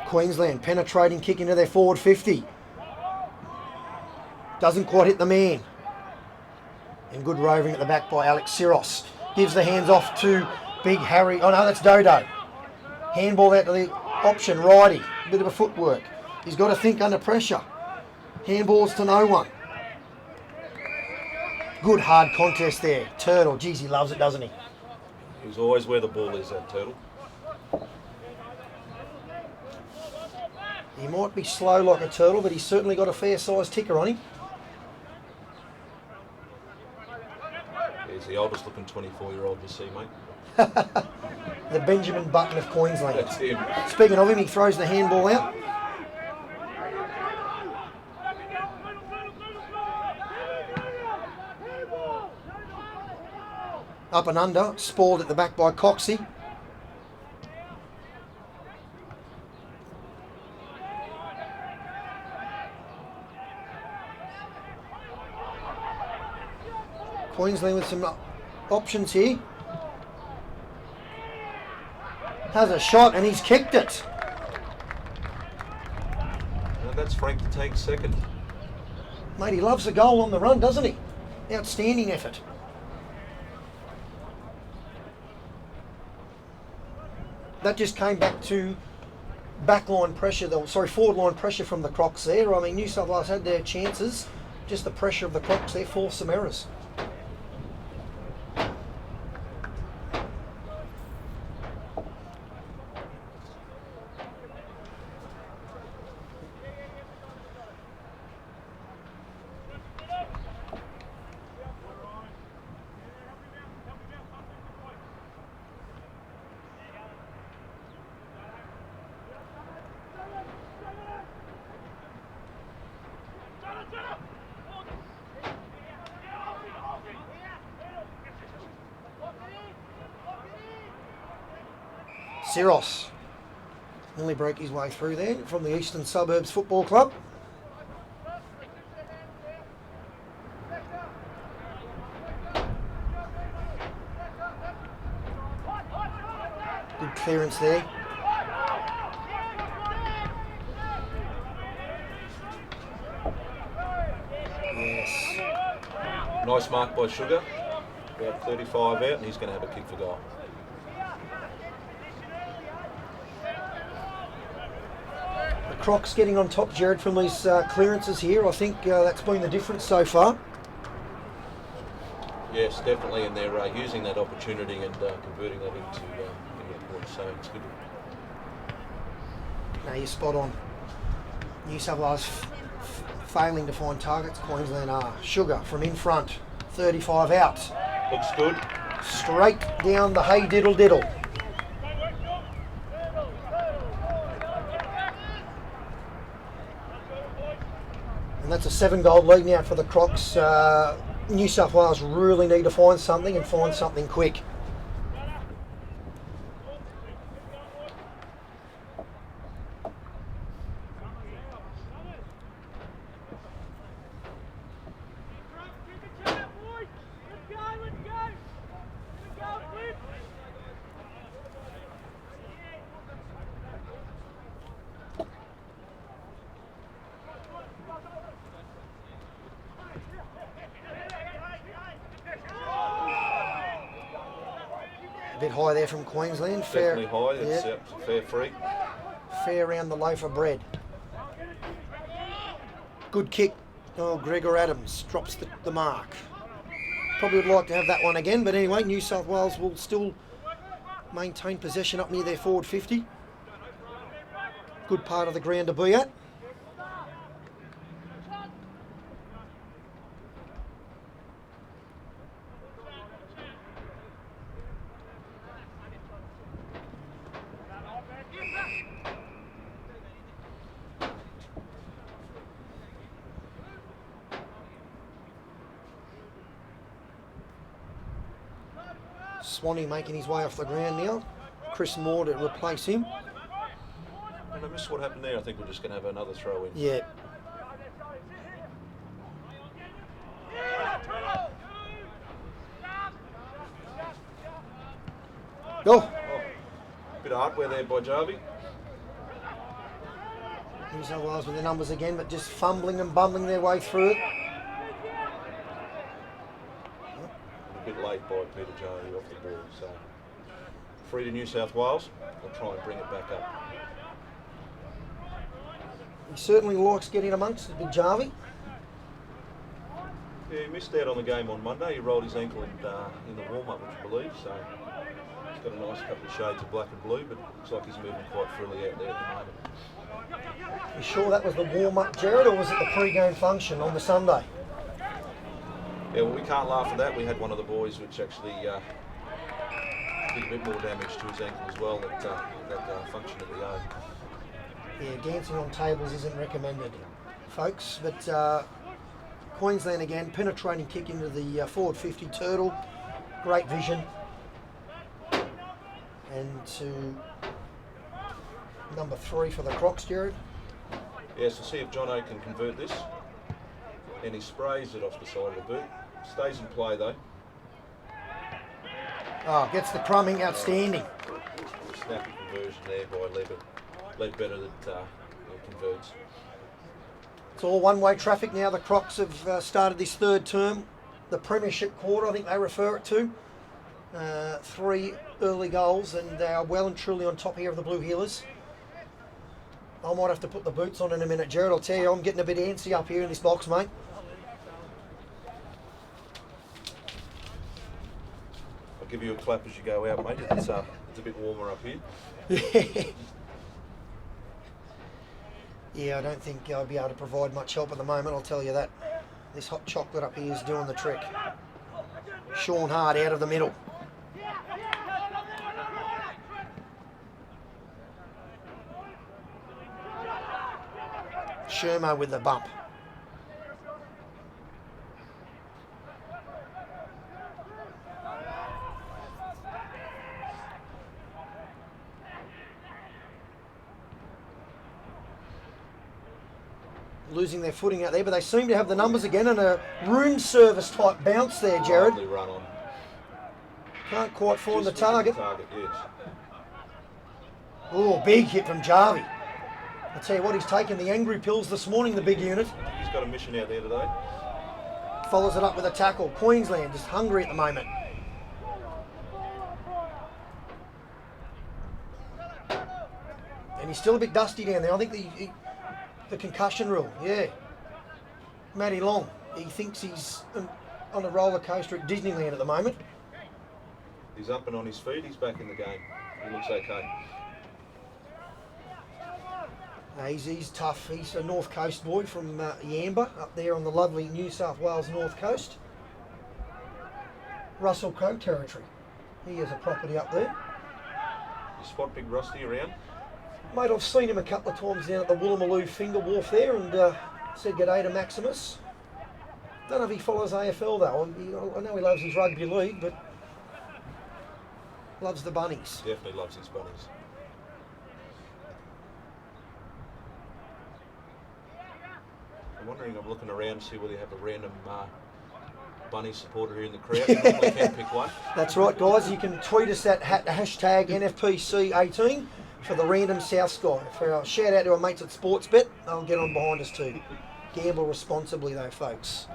Queensland penetrating kick into their forward 50. Doesn't quite hit the man. And good roving at the back by Alex Siros. Gives the hands off to Big Harry. Oh no, that's Dodo. Handball out to the option, righty. A bit of a footwork. He's got to think under pressure. Handballs to no one. Good hard contest there. Turtle, geez, he loves it, doesn't he? He's always where the ball is, that Turtle. He might be slow like a turtle, but he's certainly got a fair sized ticker on him. He's the oldest looking 24-year-old you see, mate. The Benjamin Button of Queensland. That's him. Speaking of him, he throws the handball out. Up and under, spoiled at the back by Coxie. Queensland with some options here. Has a shot and he's kicked it. Now that's Frank the Tank's second. Mate, he loves the goal on the run, doesn't he? Outstanding effort. That just came back to backline pressure, forward line pressure from the Crocs there. I mean, New South Wales had their chances. Just the pressure of the Crocs there forced some errors. Siros nearly broke his way through there from the Eastern Suburbs Football Club. Good clearance there. Yes. Nice mark by Sugar. About 35 out, and he's going to have a kick for goal. Crocs getting on top, Jared, from these clearances here. I think that's been the difference so far. Yes, definitely, and they're using that opportunity and converting that into points, so it's good. No, you're spot on. New South Wales failing to find targets. Queensland are. Sugar from in front, 35 out. Looks good. Straight down the hay diddle diddle. And that's a 7-goal lead now for the Crocs. New South Wales really need to find something and find something quick. A bit high there from Queensland. Fair, Definitely high. It's a fair free. Fair round the loaf of bread. Good kick. Oh, Gregor Adams drops the mark. Probably would like to have that one again, but anyway, New South Wales will still maintain possession up near their forward 50. Good part of the ground to be at. Swanee making his way off the ground now. Chris Moore to replace him. And I missed what happened there. I think we're just going to have another throw in. Yeah. Go. Bit of hardware there by Jarvie. New South Wales with the numbers again, but just fumbling and bumbling their way through it. A bit late by Peter Jarvie off the ball. So free to New South Wales. They'll try and bring it back up. He certainly likes getting amongst it with Jarvie. Yeah, he missed out on the game on Monday. He rolled his ankle in the warm-up, which I believe. So he's got a nice couple of shades of black and blue, but looks like he's moving quite freely out there at the moment. You sure that was the warm-up, Jared, or was it the pre-game function on the Sunday? Yeah, well, we can't laugh at that. We had one of the boys which actually did a bit more damage to his ankle as well that function at the O. Yeah, dancing on tables isn't recommended, folks. But Queensland again, penetrating kick into the forward 50 Turtle. Great vision. And to number 3 for the Crocs, Jared. Yeah, so see if Jono can convert this. And he sprays it off the side of the boot. Stays in play though. Oh, gets the crumbing, outstanding. Snappy conversion there by Ledbetter that converts. It's all one-way traffic now. The Crocs have started this third term. The Premiership quarter, I think they refer it to. 3 early goals, and they are well and truly on top here of the Blue Heelers. I might have to put the boots on in a minute, Jared. I'll tell you, I'm getting a bit antsy up here in this box, mate. I'll give you a clap as you go out, mate. It's a bit warmer up here. Yeah, I don't think I'll be able to provide much help at the moment, I'll tell you that. This hot chocolate up here is doing the trick. Sean Hart out of the middle. Shermo with the bump. Losing their footing out there, but they seem to have the numbers again and a room service type bounce there, Jared. Lovely run on. Can't quite find the Just missing target. Yes. Oh, big hit from Jarvie. I tell you what, he's taken the angry pills this morning, the big unit. He's got a mission out there today. Follows it up with a tackle. Queensland just hungry at the moment. And he's still a bit dusty down there. I think the concussion rule, yeah. Matty Long, he thinks he's on a roller coaster at Disneyland at the moment. He's up and on his feet. He's back in the game. He looks okay. He's tough. He's a North Coast boy from Yamba, up there on the lovely New South Wales North Coast. Russell Crowe territory. He has a property up there. You spot Big Rusty around? Mate, I've seen him a couple of times down at the Woolloomooloo Finger Wharf there and said g'day to Maximus. Don't know if he follows AFL though. I know he loves his rugby league, but loves the bunnies. Definitely loves his bunnies. I'm wondering, I'm looking around to see whether you have a random bunny supporter here in the crowd. You normally can pick one. That's right, guys. You can tweet us at hashtag NFPC18 for the random South Sky. For a shout out to our mates at Sportsbet, they'll get on behind us too. Gamble responsibly though, folks.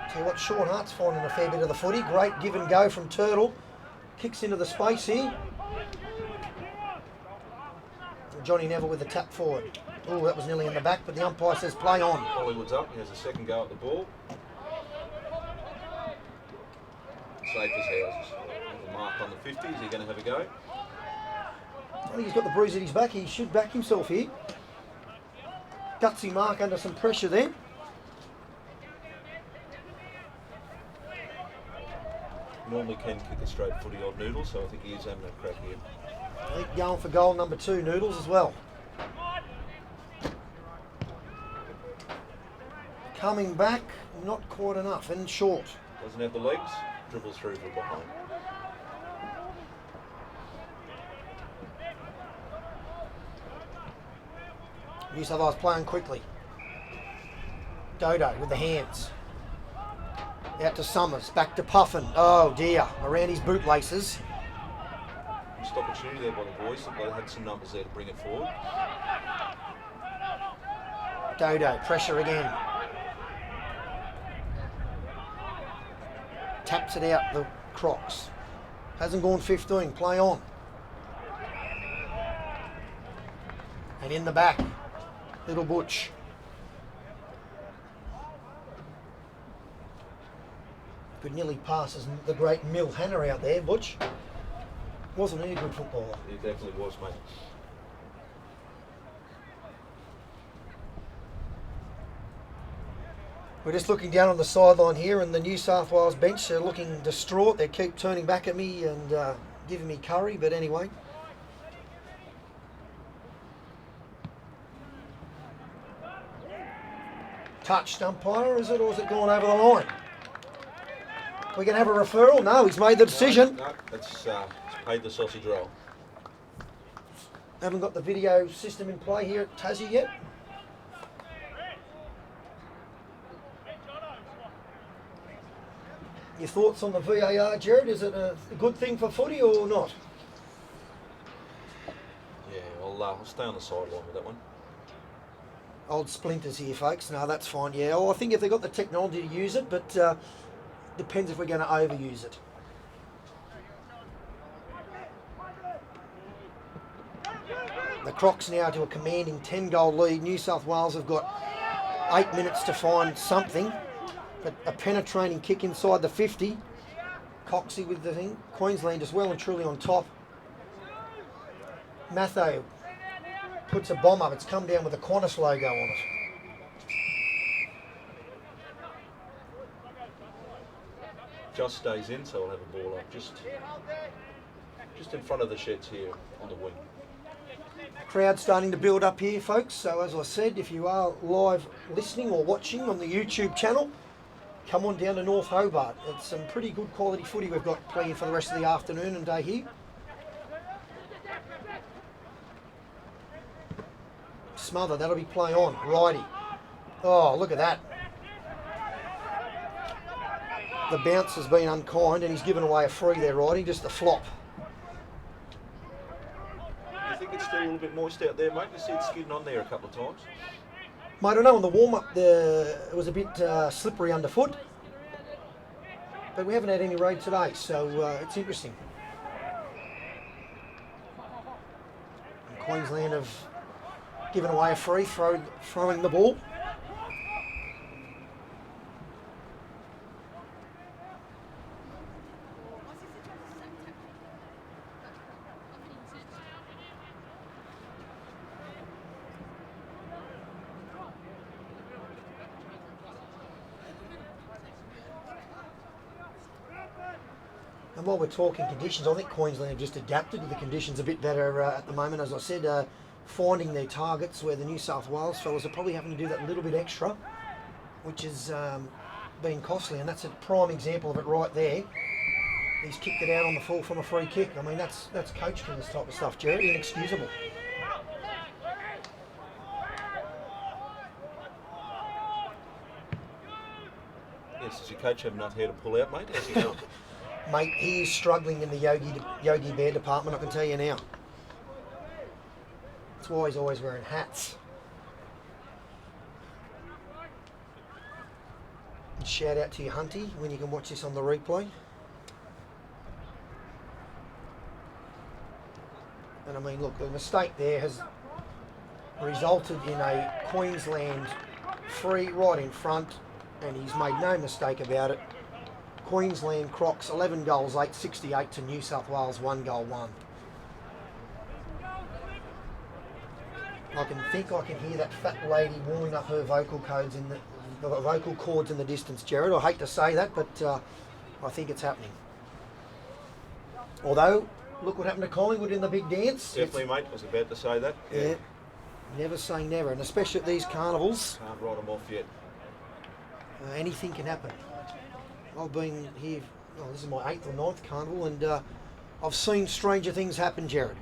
Tell you what, Sean Hart's finding a fair bit of the footy. Great give and go from Turtle. Kicks into the space here. Johnny Neville with the tap forward. Oh, that was nearly in the back, but the umpire says play on. Hollywood's up. He has a second go at the ball. Safe as houses. Have a mark on the 50. Is he going to have a go? I think he's got the bruise at his back. He should back himself here. Gutsy mark under some pressure there. Normally can kick a straight footy on Noodle, so I think he is having a crack here. I think going for goal number 2, Noodles as well. Coming back, not quite enough and short. Doesn't have the legs, dribbles through from behind. New South Wales playing quickly. Dodo with the hands. Out to Summers, back to Puffin. Oh dear, around his bootlaces. Missed opportunity there by the boys. They had some numbers there to bring it forward. Dodo, pressure again. Taps it out, the Crocs. Hasn't gone 15, play on. And in the back, Little Butch. Could nearly pass as the great Mill Hanna out there, Butch. Wasn't he a good footballer? He definitely was, mate. We're just looking down on the sideline here, and the New South Wales bench are looking distraught. They keep turning back at me and giving me curry, but anyway. Touched, umpire, is it, or is it going over the line? We're going to have a referral? No, he's made the decision. No, it's paid the sausage roll. Haven't got the video system in play here at Tassie yet. Your thoughts on the VAR, Jared? Is it a good thing for footy or not? Yeah, I'll stay on the sideline with that one. old splinters here, folks. No, that's fine. Yeah, well, I think if they've got the technology to use it, but depends if we're going to overuse it. The Crocs now to a commanding 10-goal lead. New South Wales have got 8 minutes to find something, but a penetrating kick inside the 50. Coxie with the thing. Queensland is well and truly on top. Matho puts a bomb up. It's come down with a Qantas logo on it. Just stays in, so we'll have a ball up just in front of the sheds here on the wing. Crowd starting to build up here, folks. So as I said, if you are live listening or watching on the YouTube channel, come on down to North Hobart. It's some pretty good quality footy we've got playing for the rest of the afternoon and day here. Smother, that'll be play on. Righty. Oh, look at that. The bounce has been unkind and he's given away a free there, Righty. Just a flop. You think it's still a little bit moist out there, mate? You see it skidding on there a couple of times. Mate, I don't know, on the warm-up it was a bit slippery underfoot. But we haven't had any rain today, so it's interesting. And Queensland have given away a free, throwing the ball. And while we're talking conditions, I think Queensland have just adapted to the conditions a bit better at the moment. As I said, finding their targets where the New South Wales fellas are probably having to do that little bit extra, which has been costly. And that's a prime example of it right there. He's kicked it out on the full from a free kick. I mean, that's coached in this type of stuff, Jared. Inexcusable. Yes, does your coach have enough hair to pull out, mate? How's he going? Mate, he is struggling in the Yogi Bear department, I can tell you now. That's why he's always wearing hats. And shout out to you, Hunty, when you can watch this on the replay. And I mean, look, the mistake there has resulted in a Queensland free right in front, and he's made no mistake about it. Queensland Crocs 11 goals 868 to New South Wales 1 goal 1. I can hear that fat lady warming up her vocal cords in the distance, Jared. I hate to say that, but I think it's happening. Although, look what happened to Collingwood in the big dance. Definitely, mate. I was about to say that. Yeah. Never say never, and especially at these carnivals. Can't write them off yet. Anything can happen. I've been here, this is my 8th or 9th carnival, and I've seen stranger things happen, Jared.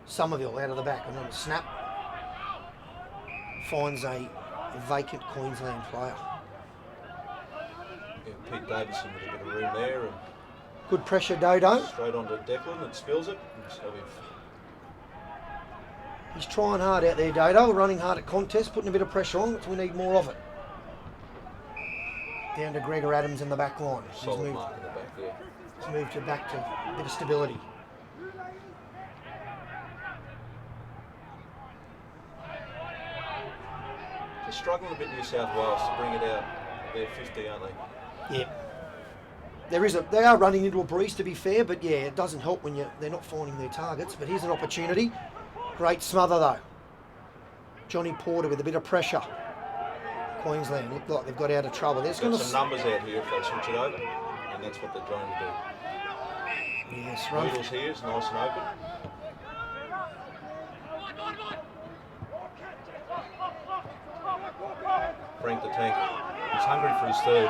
Somerville out of the back, and then snap finds a vacant Queensland player. Yeah, Pete Davison with a bit of room there. And good pressure, Dodo. straight onto Declan and spills it. So He's trying hard out there, Dodo, running hard at contest, putting a bit of pressure on, but we need more of it. Down to Gregor Adams in the back line. solid mark in the back, yeah. He's moved to back to a bit of stability. They're struggling a bit New South Wales to bring it out. They're 50, aren't they? Yeah. They are running into a breeze, to be fair, but yeah, it doesn't help when they're not finding their targets. But here's an opportunity. Great smother though. Johnny Porter with a bit of pressure. Queensland look like they've got out of trouble. There's Got some numbers out here if they switch it over, and that's what they're trying to do. Yes, run. Noodles here is nice and open. Frank the Tank. He's hungry for his third.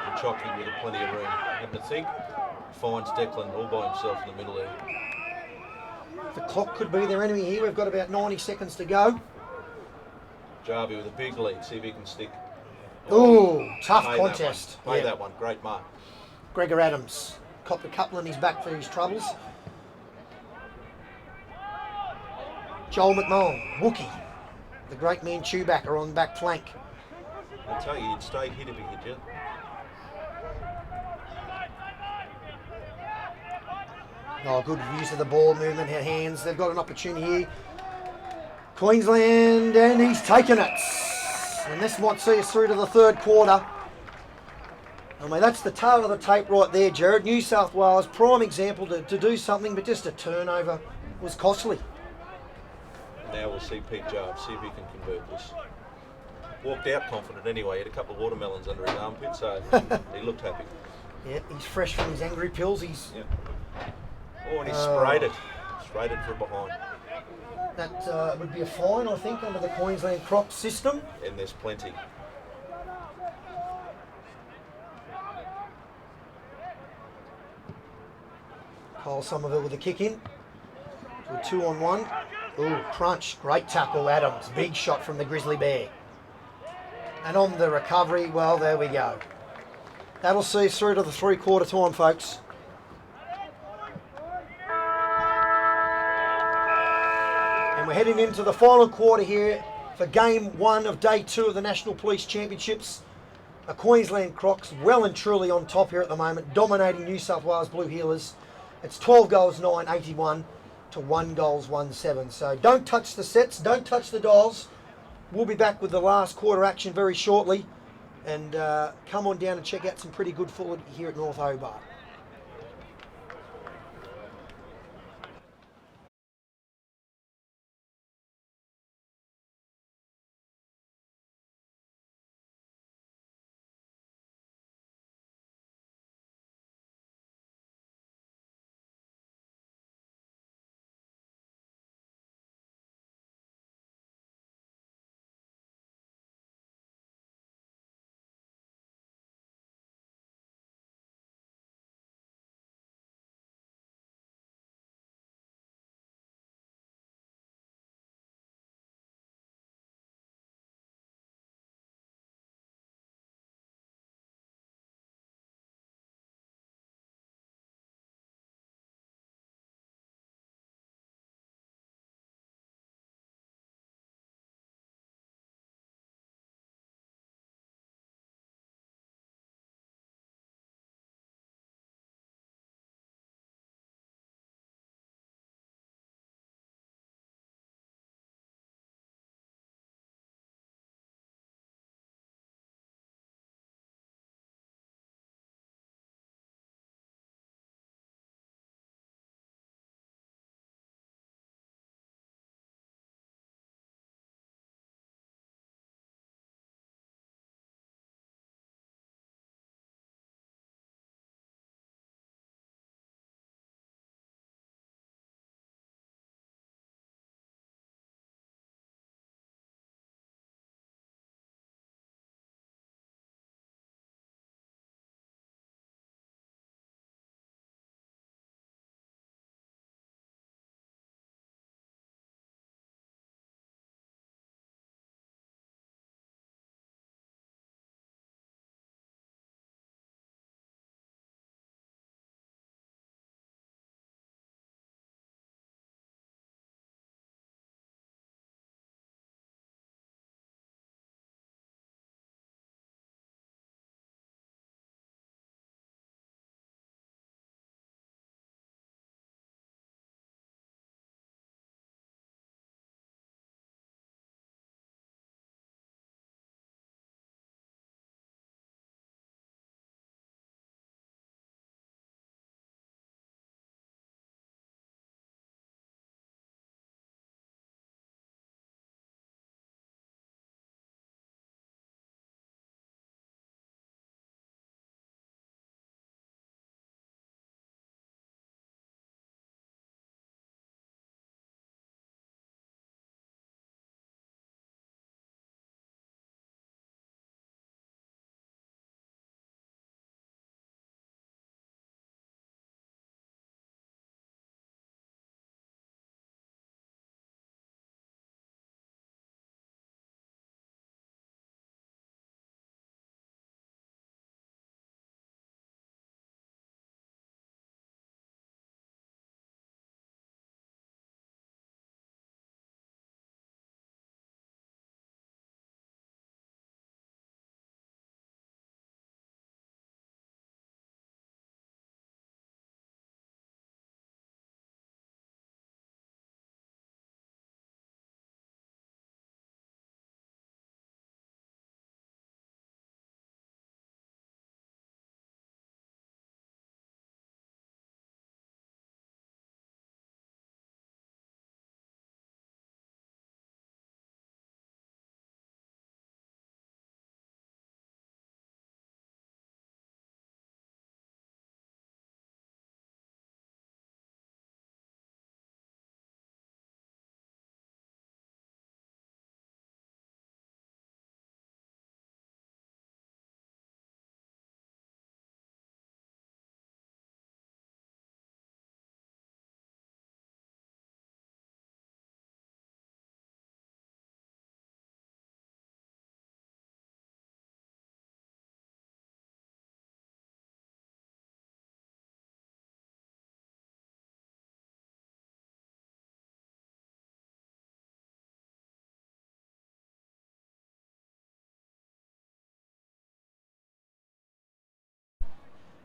And Chocky with plenty of room. Having to think, finds Declan all by himself in the middle there. The clock could be their enemy here. We've got about 90 seconds to go. Jarvie with a big lead. See if he can stick Ooh, tough Play contest. That one. Play Yeah. that one. Great mark. Gregor Adams copped a couple in his back for his troubles. Joel McMahon, Wookie, the great man Chewbacca on back flank. I tell you, you'd stay hit if he hit you. Oh, good use of the ball movement, hands. They've got an opportunity here. Queensland, and he's taken it. And this might see us through to the third quarter. I mean, that's the tail of the tape right there, Jared. New South Wales, prime example to do something, but just a turnover was costly. Now we'll see Pete Jarb, see if he can convert this. Walked out confident anyway. He had a couple of watermelons under his armpit, so he looked happy. Yeah, he's fresh from his angry pills. He's Yep. Oh, and he sprayed it. Sprayed it for behind. That would be a fine, I think, under the Queensland crop system. And there's plenty. Cole Somerville with a kick in to a 2-on-1. Ooh, crunch. Great tackle, Adams. Big shot from the Grizzly Bear. And on the recovery, well, there we go. That'll see us through to the three-quarter time, folks. And we're heading into the final quarter here for game 1 of day 2 of the National Police Championships. A Queensland Crocs well and truly on top here at the moment, dominating New South Wales Blue Heelers. It's 12 goals 9, 81 to 1 goals 1-7. So don't touch the sets, don't touch the dials. We'll be back with the last quarter action very shortly. And come on down and check out some pretty good footy here at North Hobart.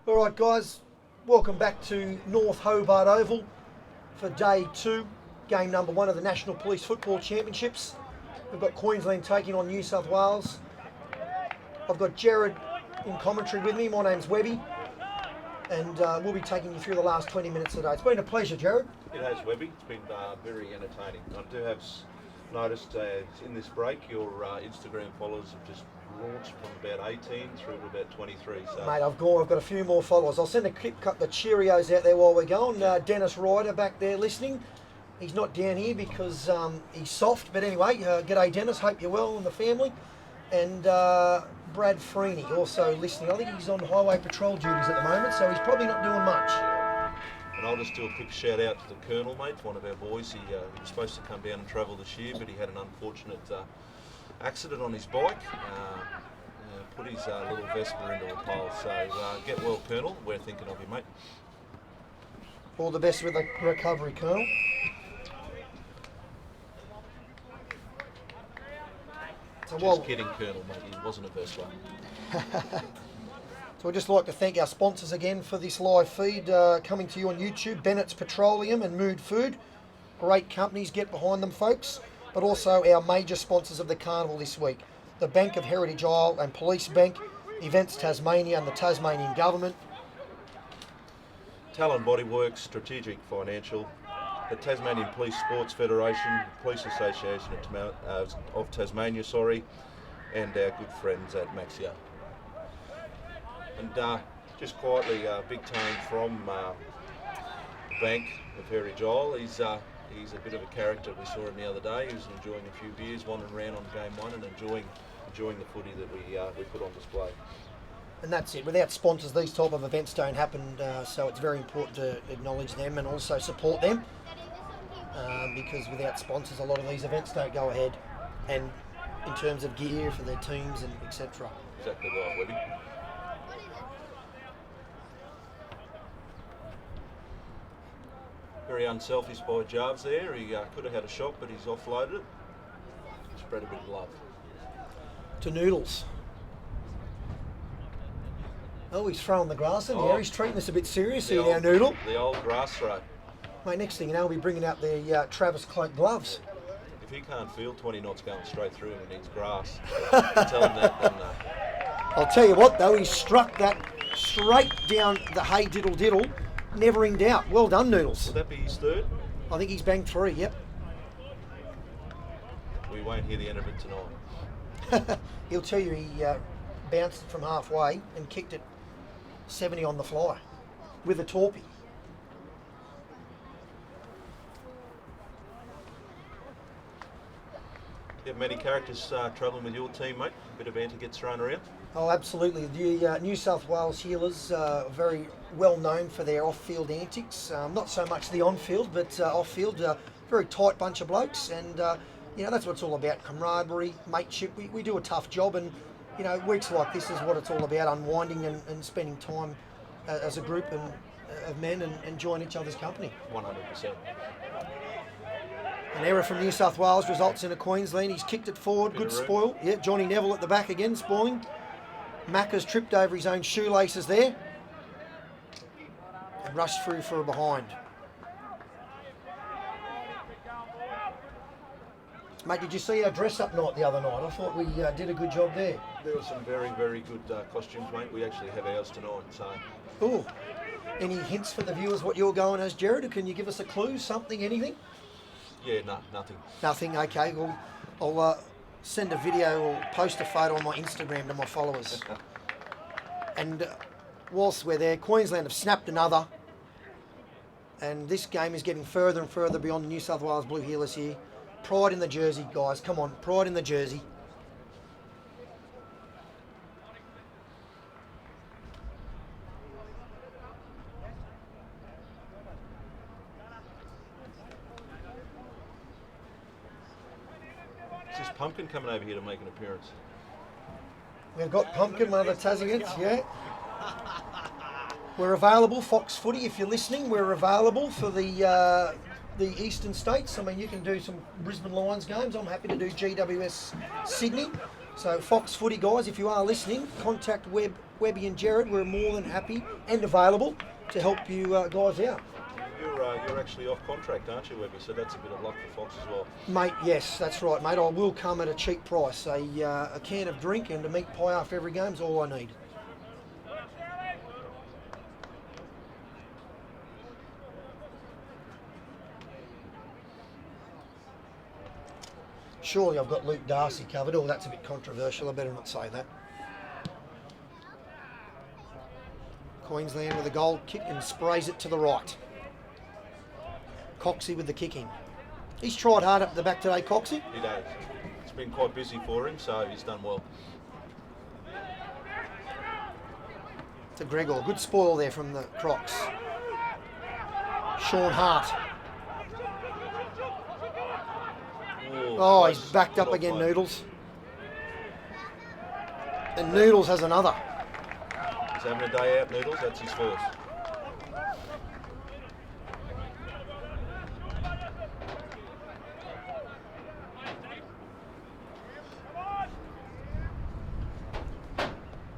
All right, guys, welcome back to North Hobart Oval for day 2, game number 1 of the National Police Football Championships. We've got Queensland taking on New South Wales. I've got Jared in commentary with me. My name's Webby, and we'll be taking you through the last 20 minutes today. It's been a pleasure, Jared. It has, Webby. It's been very entertaining. I do have noticed in this break your Instagram followers have just launched from about 18 through to about 23. So. Mate, I've got a few more followers. I'll send a quick cut the Cheerios out there while we're going. Dennis Ryder back there listening. He's not down here because he's soft, but anyway, g'day Dennis, hope you're well and the family. And Brad Freeney also listening. I think he's on highway patrol duties at the moment, so he's probably not doing much. And I'll just do a quick shout out to the Colonel, mate, one of our boys. He was supposed to come down and travel this year, but he had an unfortunate accident on his bike. Put his little Vespa into a pole. So get well, Colonel. We're thinking of you, mate. All the best with the recovery, Colonel. Just kidding, Colonel, mate. It wasn't a Vespa. So I'd just like to thank our sponsors again for this live feed coming to you on YouTube. Bennett's Petroleum and Mood Food. Great companies, get behind them, folks. But also our major sponsors of the carnival this week. The Bank of Heritage Isle and Police Bank, Events Tasmania and the Tasmanian Government. Talon Bodyworks, Strategic Financial, the Tasmanian Police Sports Federation, Police Association of Tasmania, and our good friends at Maxia. And just quietly, big tone from the Bank of Heritage Isle. He's a bit of a character. We saw him the other day. He was enjoying a few beers, wandering around on game 1 and enjoying the footy that we put on display. And that's it. Without sponsors, these type of events don't happen, so it's very important to acknowledge them and also support them, because without sponsors, a lot of these events don't go ahead, and in terms of gear for their teams and etc. Exactly right, Webby. Very unselfish by Jarves there. He could have had a shot, but he's offloaded it. Spread a bit of love. To Noodles. Oh, he's throwing the grass in here. He's treating this a bit seriously now, Noodle. The old grass throw. Mate, next thing you know, we'll be bringing out the Travis Cloak gloves. If he can't feel 20 knots going straight through him and needs grass, tell him that. Then, I'll tell you what, though, he struck that straight down the hay diddle diddle, never in doubt. Well done, Noodles. Would that be his third? I think he's banged 3, yep. We won't hear the end of it tonight. He'll tell you he bounced it from halfway and kicked it 70 on the fly with a torpy. You have many characters travelling with your team, mate? A bit of banter gets thrown around? Oh, absolutely. The New South Wales Healers are very well known for their off-field antics. Not so much the on-field, but off-field. Very tight bunch of blokes, and that's what it's all about: camaraderie, mateship. We do a tough job, and weeks like this is what it's all about: unwinding and spending time as a group and of men and enjoying each other's company. 100%. An error from New South Wales results in a Queensland. He's kicked it forward. Good spoil. Yeah, Johnny Neville at the back again, spoiling. Macca's tripped over his own shoelaces there and rushed through for a behind. Mate, did you see our dress-up night the other night? I thought we did a good job there. There were some very, very good costumes, mate. We actually have ours tonight, so... Ooh. Any hints for the viewers what you're going as, Jared? Can you give us a clue, something, anything? Yeah, no, nothing. Nothing, okay. Well, I'll send a video or post a photo on my Instagram to my followers. And whilst we're there, Queensland have snapped another. And this game is getting further and further beyond the New South Wales Blue Heelers here. Pride in the jersey, guys. Come on, pride in the jersey. Is this Pumpkin coming over here to make an appearance? We've got Pumpkin, one of the Tassingets, yeah. We're available, Fox Footy, if you're listening. We're available for the eastern states. I mean, you can do some Brisbane Lions games. I'm happy to do GWS Sydney. So Fox Footy guys, if you are listening, contact Webby and Jared. We're more than happy and available to help you guys out. You're actually off contract, aren't you, Webby? So that's a bit of luck for Fox as well. Mate, yes, that's right, mate. I will come at a cheap price. A can of drink and a meat pie after every game is all I need. Surely I've got Luke Darcy covered. Oh, that's a bit controversial. I better not say that. Queensland with a goal kick and sprays it to the right. Coxie with the kicking. He's tried hard up the back today, Coxie. He does. It's been quite busy for him, so he's done well. To Gregor. Good spoil there from the Crocs. Sean Hart. Oh, he's backed up again, Noodles. And Noodles has another. He's having a day out, Noodles. That's his first.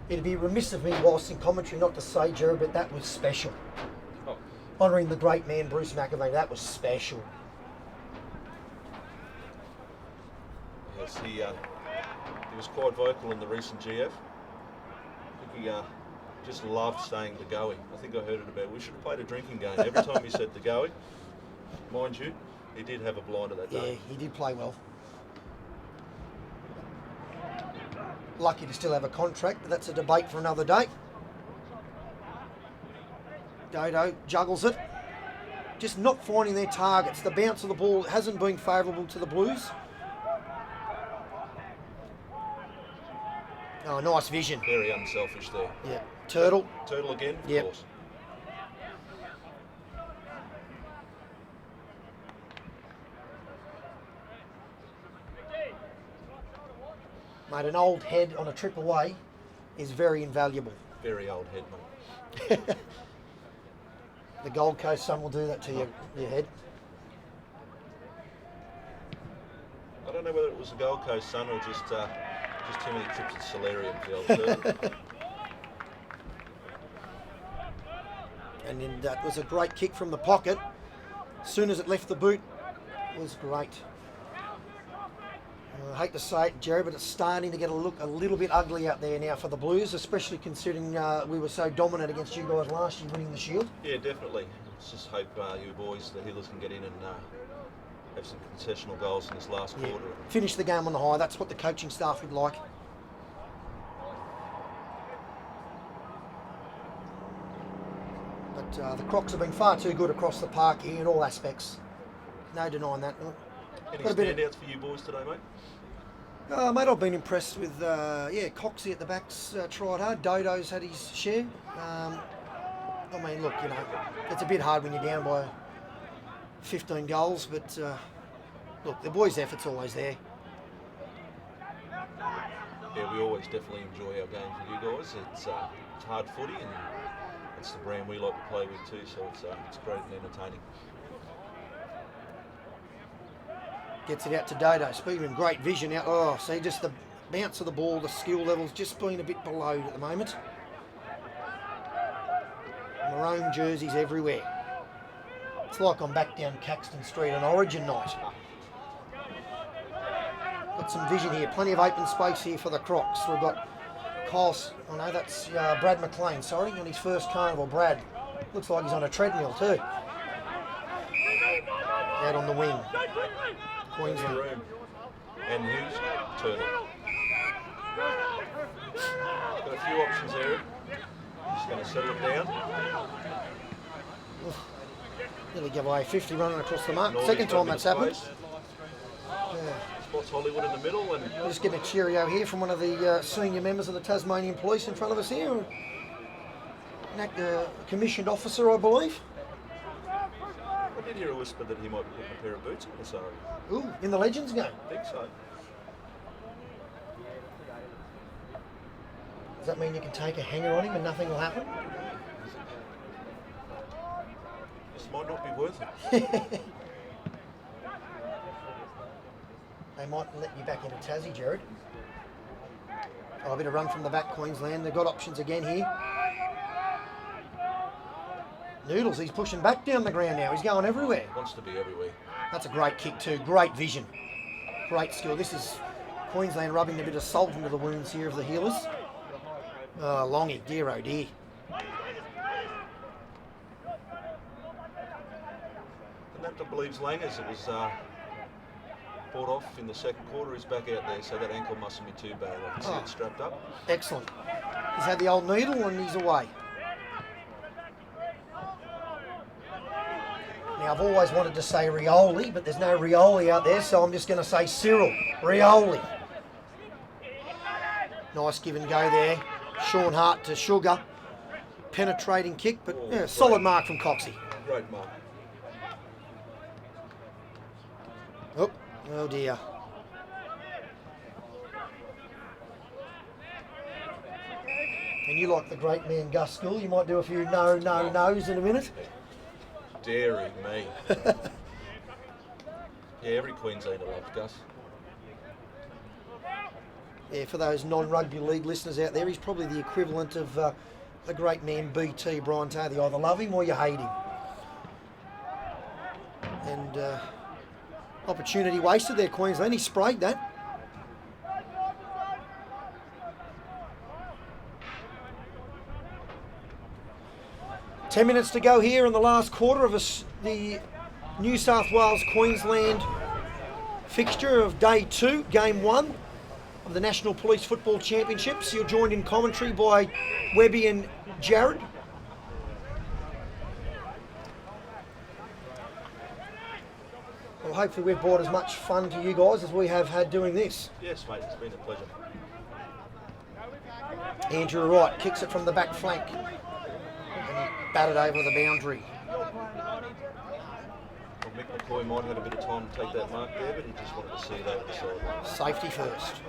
It'd be remiss of me whilst in commentary not to say, Jared, but that was special. Oh. Honouring the great man, Bruce McAvaney, that was special. Yes, he was quite vocal in the recent GF. I think he just loved saying the goey. I think I heard it about, we should have played a drinking game. Every time he said the goey, mind you, he did have a blinder that day. Yeah, he did play well. Lucky to still have a contract, but that's a debate for another day. Dodo juggles it. Just not finding their targets. The bounce of the ball hasn't been favourable to the Blues. Oh, nice vision. Very unselfish there. Yeah. Turtle. Turtle again, of Yep. course. Mate, an old head on a trip away is very invaluable. Very old head, mate. The Gold Coast sun will do that to your head. I don't know whether it was the Gold Coast Sun or just too many trips to Solarium for the old Turtle. And then that was a great kick from the pocket. As soon as it left the boot, it was great. I hate to say it, Jerry, but it's starting to get look a little bit ugly out there now for the Blues, especially considering we were so dominant against you guys last year winning the Shield. Yeah, definitely. Let's just hope you boys, the Healers, can get in and have some concessional goals in this last quarter. Finish the game on the high. That's what the coaching staff would like. But the Crocs have been far too good across the park here in all aspects. No denying that. Any Got a bit standouts for you boys today, mate? Mate, I've been impressed with, Coxie at the backs tried hard. Dodo's had his share. I mean, look, you know, it's a bit hard when you're down by 15 goals, but look, the boys' effort's always there. Yeah, we always definitely enjoy our games with you guys. It's hard footy, and it's the brand we like to play with too, so it's great and entertaining. Gets it out to Dodo. Speaking of great vision out. Oh, see, just the bounce of the ball, the skill level's just been a bit below at the moment. Maroon jerseys everywhere. It's like I'm back down Caxton Street on Origin night. Got some vision here. Plenty of open space here for the Crocs. We've got Kyle's, oh no, that's Brad McLean, sorry, on his first carnival. Brad. Looks like he's on a treadmill too. Out on the wing. Queensland. Room. And Hughes, Turtle. Got a few options there. Just going to settle it down. Nearly give away 50 running across the mark. Norby's Second got a time bit that's of happened. space. Yeah. Spots Hollywood in the middle, and We're just getting a cheerio here from one of the senior members of the Tasmanian Police in front of us here. An commissioned officer, I believe. I did hear a whisper that he might be putting a pair of boots on this area. Ooh, in the Legends game. I think so. Does that mean you can take a hanger on him and nothing will happen? This might not be worth it. They might let you back into Tassie, Jared. Oh, a bit of run from the back, Queensland. They've got options again here. Noodles, he's pushing back down the ground now. He's going everywhere. Wants to be everywhere. That's a great kick too. Great vision. Great skill. This is Queensland rubbing a bit of salt into the wounds here of the healers. Oh, Longy, dear oh dear. And that believes Langers. It was brought off in the second quarter. He's back out there, so that ankle mustn't be too bad. I can see it strapped up. Excellent. He's had the old needle and he's away. Now, I've always wanted to say Rioli, but there's no Rioli out there, so I'm just going to say Cyril. Rioli. Nice give and go there. Sean Hart to Sugar. Penetrating kick, but yeah, solid mark from Coxie. Great mark. Oh dear. And you like the great man Gus School, you might do a few no's in a minute. Daring me. Yeah, every Queenslander loves Gus. Yeah, for those non-rugby league listeners out there, he's probably the equivalent of the great man BT, Brian Taylor. You either love him or you hate him. And opportunity wasted there, Queensland. He sprayed that. Ten minutes to go here in the last quarter of the New South Wales-Queensland fixture of Day 2, Game 1 of the National Police Football Championships. You're joined in commentary by Webby and Jared. Well, hopefully we've brought as much fun to you guys as we have had doing this. Yes, mate, it's been a pleasure. Andrew Wright kicks it from the back flank and batted over the boundary. Well, Mick McCoy might have had a bit of time to take that mark there, but he just wanted to see it over the sideline. Safety first.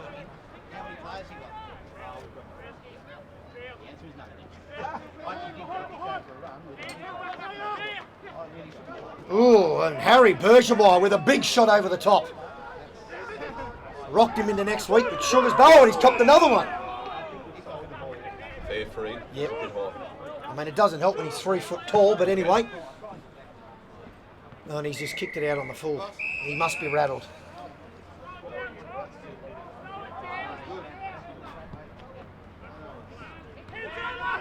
Ooh, and Harry Bergermeyer with a big shot over the top. Rocked him into next week, but Sugar's bow, and he's copped another one. Fair free. Yep. Good ball. I mean, it doesn't help when he's 3 foot tall, but anyway. And he's just kicked it out on the full. He must be rattled.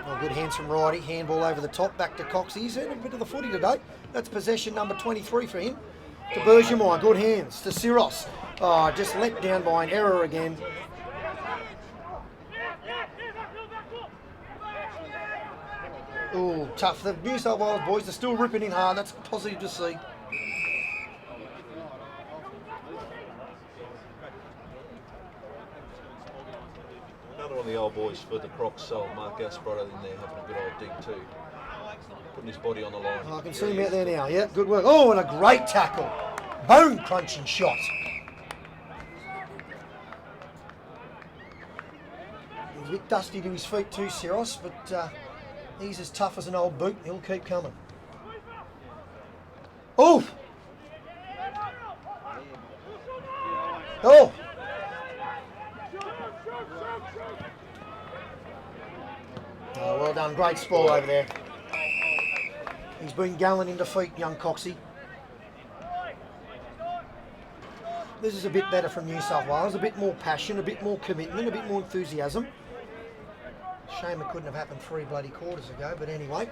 Oh, good hands from Righty. Handball over the top, back to Cox. He's had a bit of the footy today. That's possession number 23 for him. To Bergermeyer, good hands. To Siros. Oh, just let down by an error again. Ooh, tough. The New South Wales boys are still ripping in hard. That's positive to see. Another one of the old boys for the Crocs, so Mark Gasparotto in there having a good old dig too. Putting his body on the line. Oh, I can see him out there now. Yeah, good work. Oh, and a great tackle. Bone crunching shot. He's a bit dusty to his feet too, Siros, but he's as tough as an old boot. He'll keep coming. Oh! Oh! Oh, well done. Great spoil over there. He's been gallant in defeat, young Coxie. This is a bit better from New South Wales. A bit more passion, a bit more commitment, a bit more enthusiasm. Shame it couldn't have happened 3 bloody quarters ago, but anyway.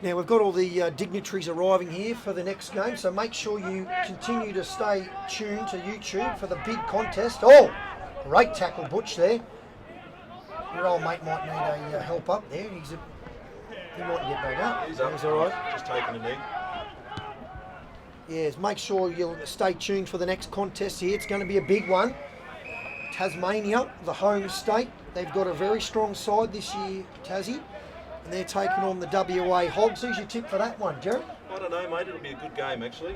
Now we've got all the dignitaries arriving here for the next game, so make sure you continue to stay tuned to YouTube for the big contest. Oh, great tackle, Butch there. Your old mate might need a help up there. He might get back up. He's up. He's all right. Just taking a knee. Yes, make sure you'll stay tuned for the next contest here. It's going to be a big one. Tasmania, the home state, they've got a very strong side this year, Tassie, and they're taking on the WA Hogs. Who's your tip for that one, Jared? I don't know, mate. It'll be a good game, actually.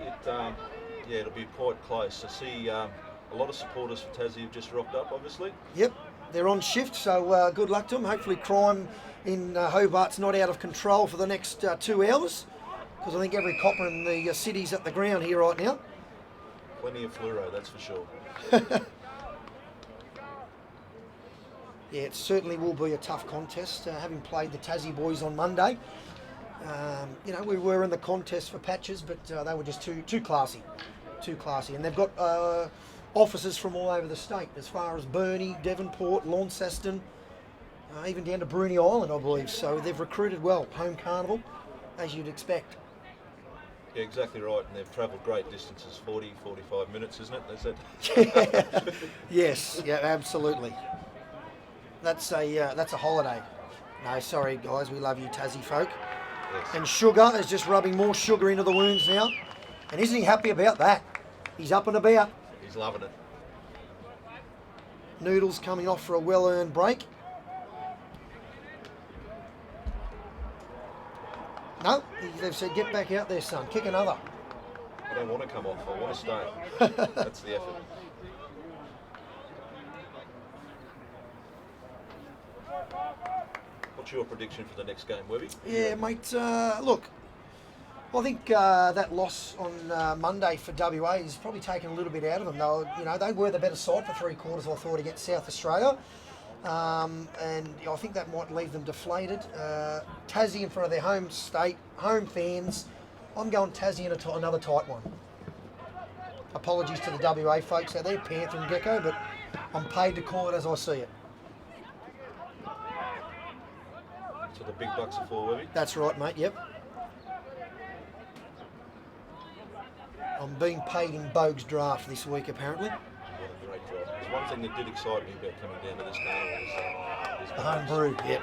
It'll be quite close. I see a lot of supporters for Tassie have just rocked up, obviously. Yep, they're on shift, so good luck to them. Hopefully crime in Hobart's not out of control for the next 2 hours, because I think every copper in the city's at the ground here right now. Plenty of fluoro, that's for sure. Yeah, it certainly will be a tough contest. Having played the Tassie boys on Monday, you know, we were in the contest for patches, but they were just too classy, and they've got officers from all over the state, as far as Burnie, Devonport, Launceston, even down to Bruny Island, I believe. So they've recruited well. Home carnival, as you'd expect. Yeah, exactly right, and they've travelled great distances, 40, 45 minutes, isn't it? That's it. Yes, yeah, absolutely. That's a holiday. No, sorry guys, we love you Tassie folk. Yes. And Sugar is just rubbing more sugar into the wounds now. And isn't he happy about that? He's up and about. He's loving it. Noodles coming off for a well-earned break. No, they've said, get back out there, son. Kick another. I don't want to come off, I want to stay. That's the effort. What's your prediction for the next game, Webby? Yeah, mate, look, I think that loss on Monday for WA is probably taken a little bit out of them. They were the better side for 3 quarters, I thought, against South Australia. And I think that might leave them deflated. Tassie in front of their home state, home fans. I'm going Tassie in another tight one. Apologies to the WA folks out there, Panther and Gecko, but I'm paid to call it as I see it. So the big bucks are for, Webby? That's right, mate, yep. I'm being paid in Bogue's draft this week, apparently. What a great job. There's one thing that did excite me about coming down to this carnival is The home brew, yep.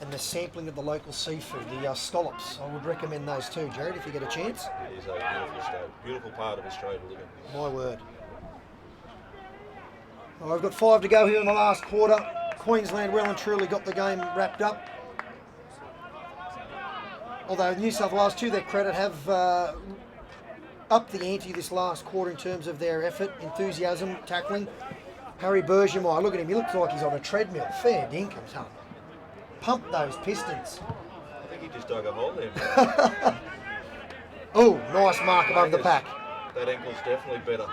And the sampling of the local seafood, the scallops. I would recommend those too, Jared, if you get a chance. It is a beautiful state, beautiful part of Australia to live in. My word. Well, I've got 5 to go here in the last quarter. Queensland well and truly got the game wrapped up. Although New South Wales, to their credit, have upped the ante this last quarter in terms of their effort, enthusiasm, tackling. Harry Bergemeyer, look at him, he looks like he's on a treadmill. Fair dinkum, son. Pump those pistons. I think he just dug a hole there. Oh, nice mark above the pack. That ankle's definitely better.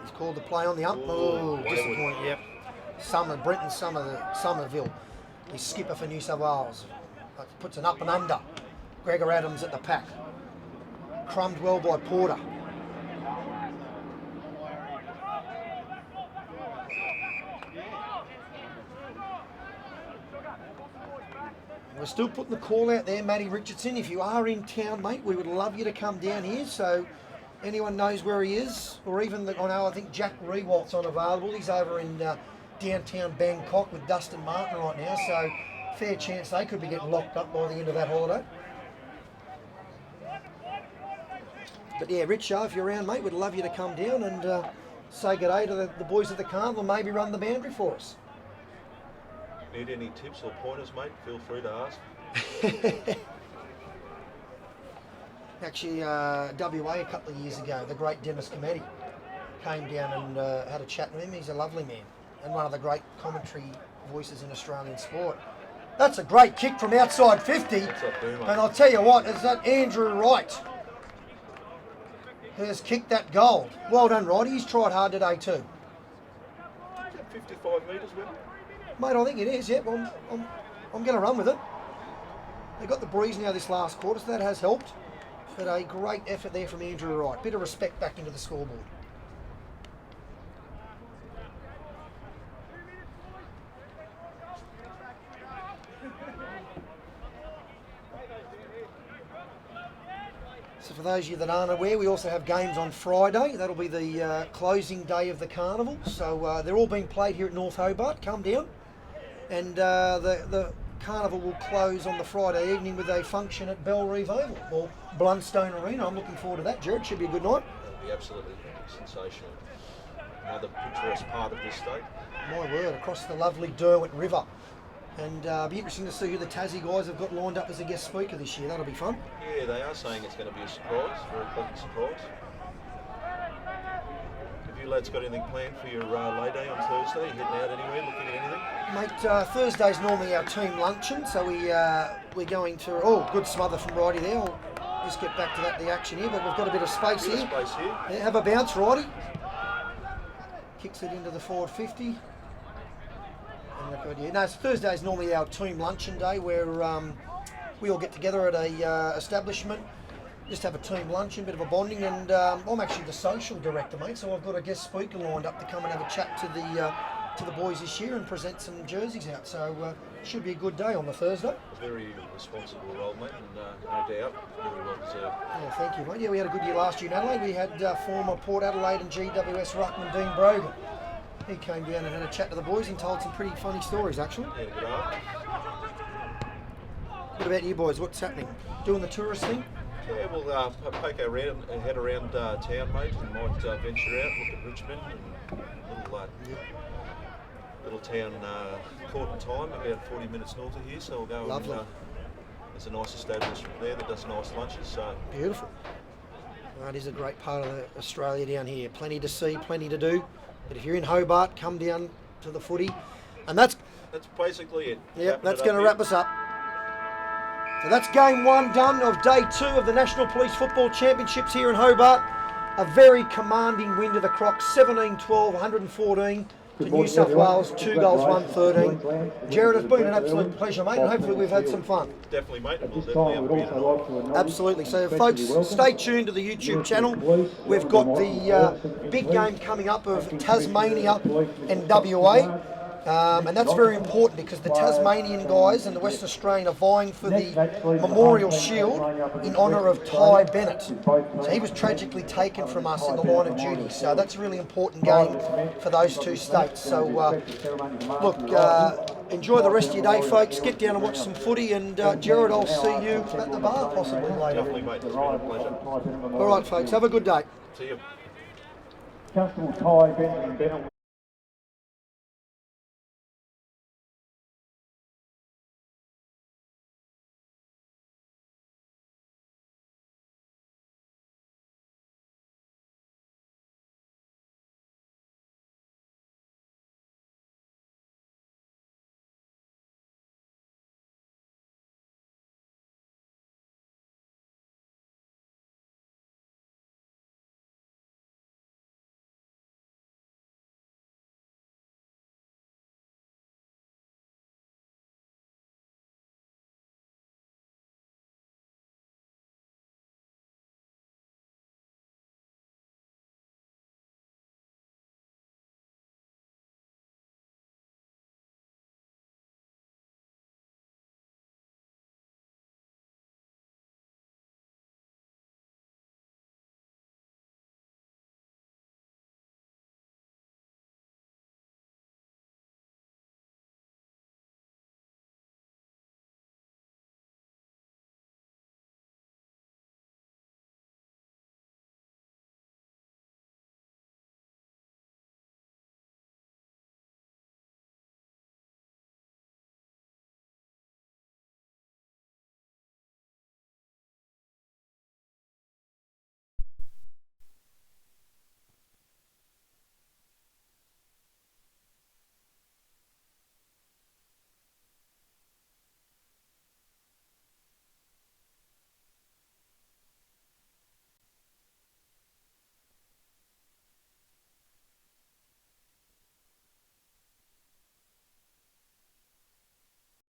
He's called the play on the up. Oh, disappointing, yep. Somerville, his skipper for New South Wales. Puts an up and under. Gregor Adams at the pack. Crumbed well by Porter. We're still putting the call out there, Matty Richardson. If you are in town, mate, we would love you to come down here. So anyone knows where he is, or even, I think Jack Rewalt's unavailable. He's over in downtown Bangkok with Dustin Martin right now. So fair chance they could be getting locked up by the end of that holiday. But yeah, Rich Show, if you're around, mate, we'd love you to come down and say good day to the boys at the carnival, maybe run the boundary for us. Need any tips or pointers, mate? Feel free to ask. Actually, WA a couple of years ago, the great Dennis Cometti came down and had a chat with him. He's a lovely man and one of the great commentary voices in Australian sport. That's a great kick from outside 50. That's a boomer. And I'll tell you what, is that Andrew Wright who has kicked that goal. Well done, Roddy. He's tried hard today too. Is that 55 metres, Webby? Mate, I think it is, yeah. Well, I'm going to run with it. They got the breeze now this last quarter, so that has helped. But a great effort there from Andrew Wright. Bit of respect back into the scoreboard. So for those of you that aren't aware, we also have games on Friday. That'll be the closing day of the carnival. So they're all being played here at North Hobart. Come down. And the carnival will close on the Friday evening with a function at Bellerive Oval, or Blundstone Arena. I'm looking forward to that, Jared. Should be a good night. That'll be absolutely sensational. Another picturesque part of this state. My word, across the lovely Derwent River. And be interesting to see who the Tassie guys have got lined up as a guest speaker this year. That'll be fun. Yeah, they are saying it's going to be a surprise, very pleasant surprise. Have you lads got anything planned for your lay day on Thursday? You heading out anywhere, looking at anything? Mate, Thursday's normally our team luncheon, so we're going to... Oh, good smother from Righty there. I'll just get back to the action here, but we've got a bit of space here. Space here. Yeah, have a bounce, Righty. kicks it into the forward 50. And no, Thursday is normally our team luncheon day where we all get together at a establishment, just have a team luncheon, bit of a bonding, and I'm actually the social director, mate, so I've got a guest speaker lined up to come and have a chat to the boys this year and present some jerseys out. So should be a good day on the Thursday. A very responsible role, mate, and no doubt, very well deserved. Yeah, thank you, mate. Yeah, we had a good year last year in Adelaide. We had former Port Adelaide and GWS ruckman Dean Brogan. He came down and had a chat to the boys and told some pretty funny stories, actually. Yeah, good art. What about you boys? What's happening? Doing the tourist thing? Yeah, we'll poke our head around town, mate, and might venture out, look at Richmond and little town Court and Time, about 40 minutes north of here. So we'll go. Lovely. And, there's a nice establishment there that does nice lunches. So Beautiful. It is a great part of Australia down here. Plenty to see, plenty to do. But if you're in Hobart, come down to the footy, and that's basically it. yep. That's going to wrap us up. So that's game 1 done of day 2 of the National Police Football Championships here in Hobart. A very commanding win to the Crocs, 17-12, 114 to New South Wales, 2 goals, 113. Jared, it's been an absolute pleasure, mate, and hopefully we've had some fun. Definitely, mate. We'll definitely have a beer. Absolutely. So, folks, stay tuned to the YouTube channel. We've got the big game coming up of Tasmania and WA. And that's very important because the Tasmanian guys and the Western Australian are vying for the Memorial Shield in honour of Ty Bennett. So he was tragically taken from us in the line of duty. So that's a really important game for those two states. So look, enjoy the rest of your day, folks. Get down and watch some footy. And Jared, I'll see you at the bar possibly later. Definitely, mate. It's been a pleasure. All right, folks. Have a good day. See you. Constable Ty Bennett.